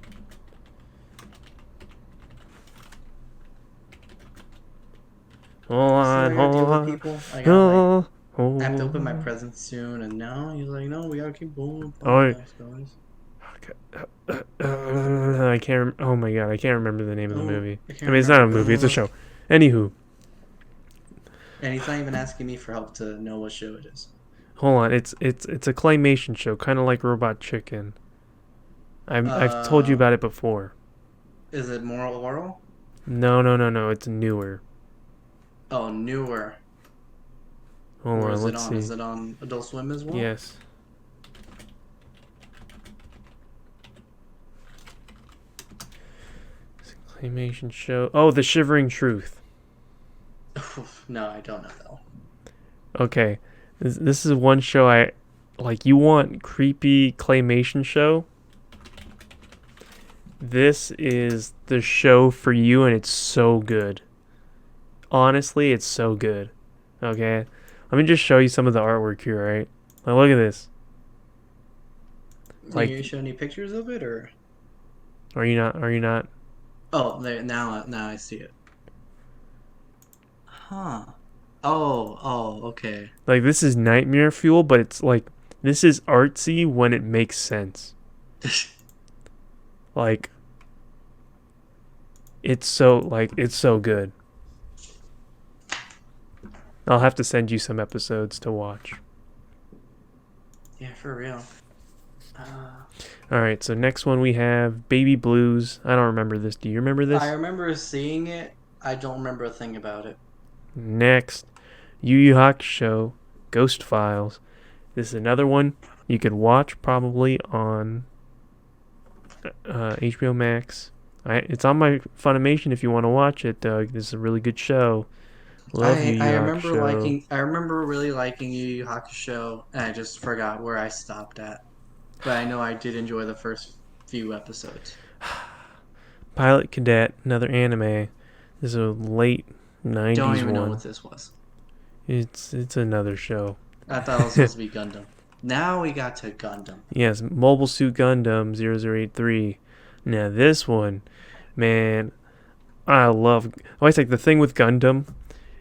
[SPEAKER 2] Hold
[SPEAKER 1] You see how
[SPEAKER 2] on.
[SPEAKER 1] I gotta deal
[SPEAKER 2] Hold
[SPEAKER 1] with
[SPEAKER 2] on.
[SPEAKER 1] people? I gotta like
[SPEAKER 2] Oh,
[SPEAKER 1] I have to open my
[SPEAKER 2] oh,
[SPEAKER 1] presents soon, and now he's like, no, we gotta keep going
[SPEAKER 2] oh.
[SPEAKER 1] podcast, guys.
[SPEAKER 2] I can't. Oh my god, I can't remember the name of the
[SPEAKER 1] Oh,
[SPEAKER 2] movie.
[SPEAKER 1] I
[SPEAKER 2] I
[SPEAKER 1] can't
[SPEAKER 2] mean, it's not a
[SPEAKER 1] remember.
[SPEAKER 2] movie; it's a show. Anywho,
[SPEAKER 1] And he's not even asking me for help to know what show it is.
[SPEAKER 2] hold on. It's a claymation show, kind of like Robot Chicken. I've told you
[SPEAKER 1] Uh,
[SPEAKER 2] about it before.
[SPEAKER 1] is it Moral Oral?
[SPEAKER 2] No, no, no, no. It's newer.
[SPEAKER 1] Oh, newer.
[SPEAKER 2] Hold
[SPEAKER 1] Where
[SPEAKER 2] on.
[SPEAKER 1] is it
[SPEAKER 2] Let's
[SPEAKER 1] on?
[SPEAKER 2] see.
[SPEAKER 1] Is it on Adult Swim as well?
[SPEAKER 2] Yes. Claymation show. Oh, The Shivering Truth.
[SPEAKER 1] No, I don't know though.
[SPEAKER 2] Okay, this is one show I like. You want creepy claymation show? This is the show for you, and it's so good. Honestly, it's so good. Okay, let me just show you some of the artwork here. Right, like look at this.
[SPEAKER 1] Can
[SPEAKER 2] Like,
[SPEAKER 1] you show any pictures of it, or?
[SPEAKER 2] are you not? Are you not?
[SPEAKER 1] Oh, there now I see it. Huh. Oh, okay.
[SPEAKER 2] Like, this is nightmare fuel, but it's like this is artsy when it makes sense. Like, it's so good. I'll have to send you some episodes to watch.
[SPEAKER 1] Yeah, for real.
[SPEAKER 2] All right, so next one we have Baby Blues. I don't remember this. Do you remember this?
[SPEAKER 1] I remember seeing it. I don't remember a thing about it.
[SPEAKER 2] Next, Yu Yu Hakusho, Ghost Files. This is another one you could watch probably on HBO Max. It's on my Funimation if you want to watch it, Doug. This is a really good show. Love Yu Yu
[SPEAKER 1] I remember
[SPEAKER 2] Hakusho.
[SPEAKER 1] liking. I remember really liking Yu Yu Hakusho, and I just forgot where I stopped at. But I know I did enjoy the first few episodes.
[SPEAKER 2] Pilot Cadet, another anime. This is a late
[SPEAKER 1] Don't
[SPEAKER 2] '90s
[SPEAKER 1] even know
[SPEAKER 2] one.
[SPEAKER 1] what this was.
[SPEAKER 2] It's another show.
[SPEAKER 1] I thought it was supposed to be Gundam. Now we got to Gundam.
[SPEAKER 2] Yes, Mobile Suit Gundam 0083. Now this one, man, I love. Oh, I think the thing with Gundam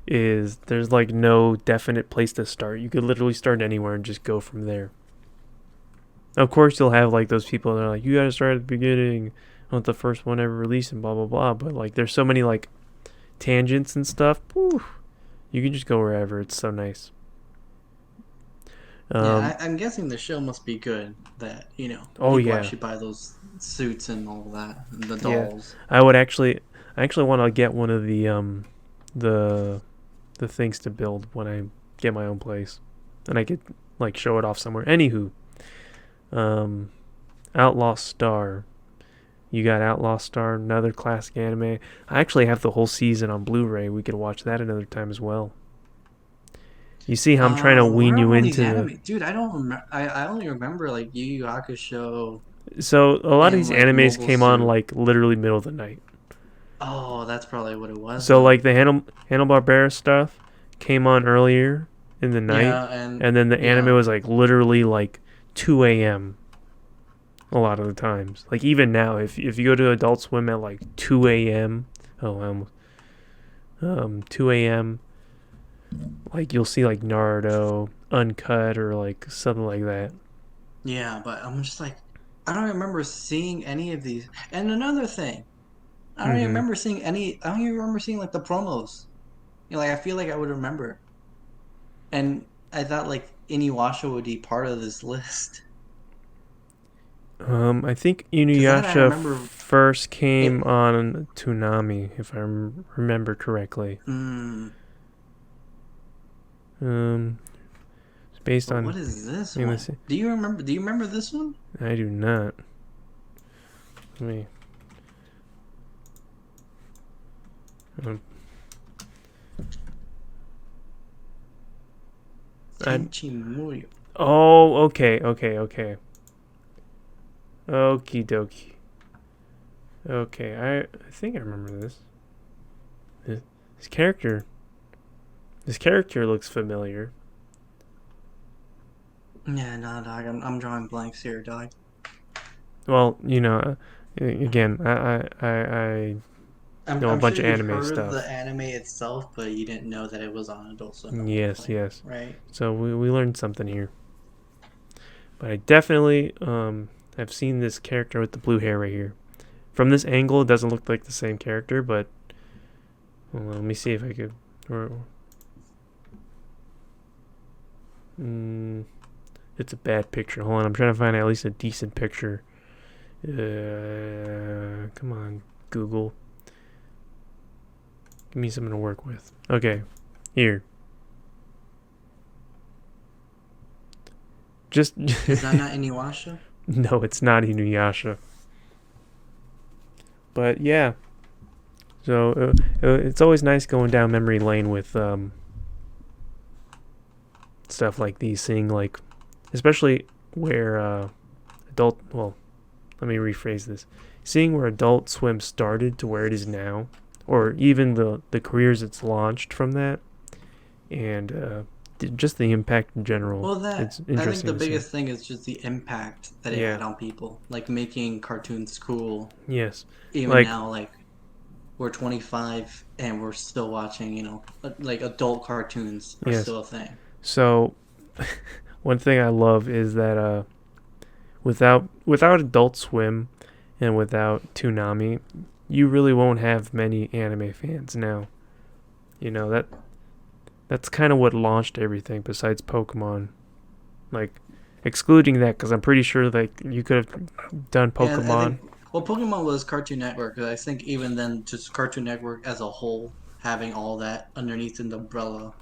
[SPEAKER 2] is there's like no definite place to start. You could literally start anywhere and just go from there. Of course, you'll have like those people that are like, you gotta start at the beginning. I want the first one ever released and blah blah blah. But like, there's so many like tangents and stuff. Whew, you can just go wherever. It's so nice.
[SPEAKER 1] Yeah, I'm guessing the show must be good. That
[SPEAKER 2] Oh
[SPEAKER 1] people
[SPEAKER 2] yeah,
[SPEAKER 1] actually buy those suits and all that, and the
[SPEAKER 2] yeah.
[SPEAKER 1] dolls.
[SPEAKER 2] I actually want to get one of the the things to build when I get my own place, and I could like show it off somewhere. Anywho, um, Outlaw Star. You got Outlaw Star, another classic anime. I actually have the whole season on Blu-ray. We could watch that another time as well. You see how I'm trying to
[SPEAKER 1] Where
[SPEAKER 2] wean
[SPEAKER 1] are
[SPEAKER 2] you
[SPEAKER 1] all these
[SPEAKER 2] into the.
[SPEAKER 1] anime? Dude, I don't remember. I only remember like Yu Yu Hakusho
[SPEAKER 2] So a lot of
[SPEAKER 1] and
[SPEAKER 2] these
[SPEAKER 1] like
[SPEAKER 2] animes
[SPEAKER 1] Mobile
[SPEAKER 2] came on
[SPEAKER 1] Suit.
[SPEAKER 2] like literally middle of the night.
[SPEAKER 1] Oh, that's probably what it was
[SPEAKER 2] So
[SPEAKER 1] then.
[SPEAKER 2] like the Hanna-Barbera stuff came on earlier in the night,
[SPEAKER 1] Yeah, and
[SPEAKER 2] and then the anime
[SPEAKER 1] yeah,
[SPEAKER 2] was like literally like 2 a.m. a lot of the times. Like even now, if you go to Adult Swim at like 2 a.m. Oh, 2 a.m. like you'll see like Naruto uncut or like something like that.
[SPEAKER 1] Yeah, but I'm just like, I don't remember seeing any of these. And another thing, I don't even
[SPEAKER 2] Mm-hmm.
[SPEAKER 1] remember seeing any. I don't even remember seeing like the promos. Like I feel like I would remember. And I thought like Inuyasha would be part of this list
[SPEAKER 2] I think
[SPEAKER 1] because that I
[SPEAKER 2] Inuyasha
[SPEAKER 1] remember
[SPEAKER 2] first came
[SPEAKER 1] it.
[SPEAKER 2] on Toonami, if I remember correctly.
[SPEAKER 1] Mm,
[SPEAKER 2] Um, it's based
[SPEAKER 1] but
[SPEAKER 2] on.
[SPEAKER 1] what is this
[SPEAKER 2] Let me
[SPEAKER 1] one?
[SPEAKER 2] see.
[SPEAKER 1] Do you remember? Do you remember this one?
[SPEAKER 2] I do not. Let me. Um, I,
[SPEAKER 1] Tenchi Muyo.
[SPEAKER 2] oh, okay. Okie dokie. Okay, I think I remember this. This this character. This character looks familiar.
[SPEAKER 1] Yeah, no, dog. I'm drawing blanks here, dog.
[SPEAKER 2] Well, again, I know a
[SPEAKER 1] I'm
[SPEAKER 2] bunch
[SPEAKER 1] sure
[SPEAKER 2] of
[SPEAKER 1] you've
[SPEAKER 2] anime
[SPEAKER 1] heard of the
[SPEAKER 2] stuff.
[SPEAKER 1] anime itself, but you didn't know that it was on Adult Swim at one
[SPEAKER 2] Yes,
[SPEAKER 1] point,
[SPEAKER 2] yes.
[SPEAKER 1] right?
[SPEAKER 2] So we learned something here. But I definitely have seen this character with the blue hair right here. From this angle, it doesn't look like the same character, but hold on, let me see if I could. Mm, it's a bad picture. Hold on, I'm trying to find at least a decent picture. Come on, Google. Give me something to work with. Okay, here. Just
[SPEAKER 1] Is that not Inuyasha?
[SPEAKER 2] no, it's not Inuyasha. But yeah, so it's always nice going down memory lane with stuff like these, seeing like, especially where adult. Well, let me rephrase this: seeing where Adult Swim started to where it is now, or even the careers it's launched from that, and just the impact in general.
[SPEAKER 1] Well, that
[SPEAKER 2] It's
[SPEAKER 1] I think the
[SPEAKER 2] interesting to see.
[SPEAKER 1] biggest thing is just the impact that it
[SPEAKER 2] Yeah.
[SPEAKER 1] had on people, like making cartoons cool.
[SPEAKER 2] Yes.
[SPEAKER 1] Even
[SPEAKER 2] Like
[SPEAKER 1] now, like we're 25 and we're still watching, like adult cartoons are
[SPEAKER 2] yes.
[SPEAKER 1] still a thing.
[SPEAKER 2] So one thing I love is that without Adult Swim and without Toonami, you really won't have many anime fans now. You know that's kind of what launched everything besides Pokemon. Like excluding that because I'm pretty sure like you could have done
[SPEAKER 1] Yeah, I
[SPEAKER 2] Pokemon.
[SPEAKER 1] think well, Pokemon was Cartoon Network. 'Cause I think even then, just Cartoon Network as a whole, having all that underneath an umbrella,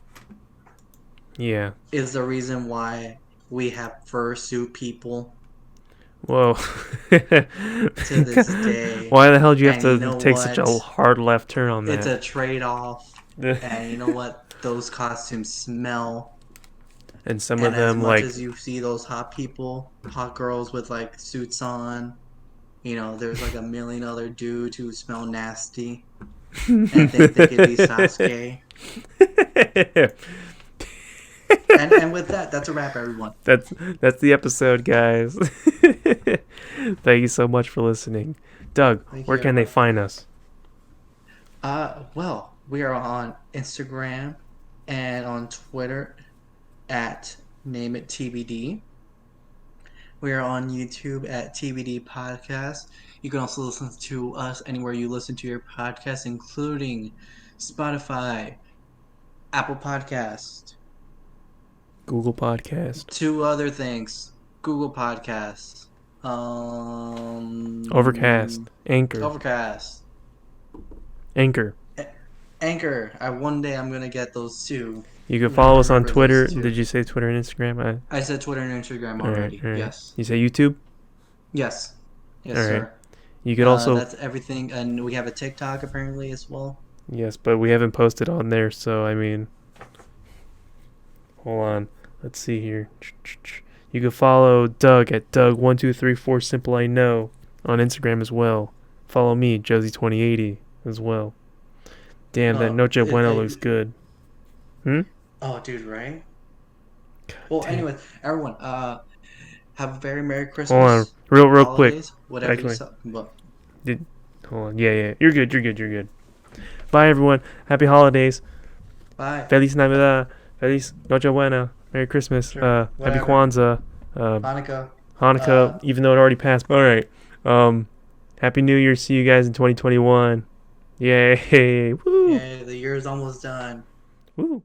[SPEAKER 2] Yeah.
[SPEAKER 1] is the reason why we have fursuit people
[SPEAKER 2] Whoa.
[SPEAKER 1] to this day.
[SPEAKER 2] Why the hell do you have
[SPEAKER 1] And you
[SPEAKER 2] to
[SPEAKER 1] know
[SPEAKER 2] take such a
[SPEAKER 1] what?
[SPEAKER 2] hard left turn on
[SPEAKER 1] It's
[SPEAKER 2] that?
[SPEAKER 1] a trade-off. And you know what? Those costumes smell.
[SPEAKER 2] And some of
[SPEAKER 1] And as
[SPEAKER 2] them
[SPEAKER 1] much
[SPEAKER 2] like
[SPEAKER 1] as you see those hot people, hot girls with like suits on, there's like a million other dudes who smell nasty and think they could be Sasuke. And with that, that's a wrap, everyone.
[SPEAKER 2] that's the episode, guys. Thank you so much for listening. Doug,
[SPEAKER 1] Thank
[SPEAKER 2] where
[SPEAKER 1] you,
[SPEAKER 2] can they
[SPEAKER 1] everyone.
[SPEAKER 2] find us?
[SPEAKER 1] Well, we are on Instagram and on Twitter at Name It TBD. We are on YouTube at TBD Podcast. You can also listen to us anywhere you listen to your podcast, including Spotify, Apple Podcast,
[SPEAKER 2] Google Podcast.
[SPEAKER 1] two other things, Google Podcasts,
[SPEAKER 2] Overcast. Anchor.
[SPEAKER 1] Overcast,
[SPEAKER 2] Anchor.
[SPEAKER 1] Anchor. One day I'm gonna get those two.
[SPEAKER 2] You can
[SPEAKER 1] I'm gonna
[SPEAKER 2] follow us on
[SPEAKER 1] remember
[SPEAKER 2] Twitter.
[SPEAKER 1] those two.
[SPEAKER 2] Did you say Twitter and Instagram?
[SPEAKER 1] I said Twitter and Instagram
[SPEAKER 2] All right,
[SPEAKER 1] already.
[SPEAKER 2] all right.
[SPEAKER 1] Yes.
[SPEAKER 2] You say YouTube?
[SPEAKER 1] Yes. Yes,
[SPEAKER 2] All right.
[SPEAKER 1] sir.
[SPEAKER 2] You could also
[SPEAKER 1] That's everything, and we have a TikTok apparently as well.
[SPEAKER 2] yes, but we haven't posted on there, so I mean, hold on. Let's see here. You can follow Doug at Doug1234 Simple I Know on Instagram as well. Follow me, Josie2080 as well. Damn, that Noche Bueno looks good.
[SPEAKER 1] Oh, dude, right? Well,
[SPEAKER 2] damn.
[SPEAKER 1] anyways, everyone, have a very Merry Christmas.
[SPEAKER 2] Hold on, real quick.
[SPEAKER 1] holidays, whatever
[SPEAKER 2] Actually,
[SPEAKER 1] but
[SPEAKER 2] hold on. Yeah. You're good. Bye, everyone. Happy holidays.
[SPEAKER 1] bye.
[SPEAKER 2] Feliz Navidad. Feliz Noche Buena. Merry Christmas.
[SPEAKER 1] Sure,
[SPEAKER 2] Happy
[SPEAKER 1] whatever.
[SPEAKER 2] Kwanzaa.
[SPEAKER 1] Hanukkah.
[SPEAKER 2] Hanukkah, even though it already passed. All right. Happy New Year. See you guys in 2021. Yay. Woo.
[SPEAKER 1] Yeah, the year is almost done.
[SPEAKER 2] Woo.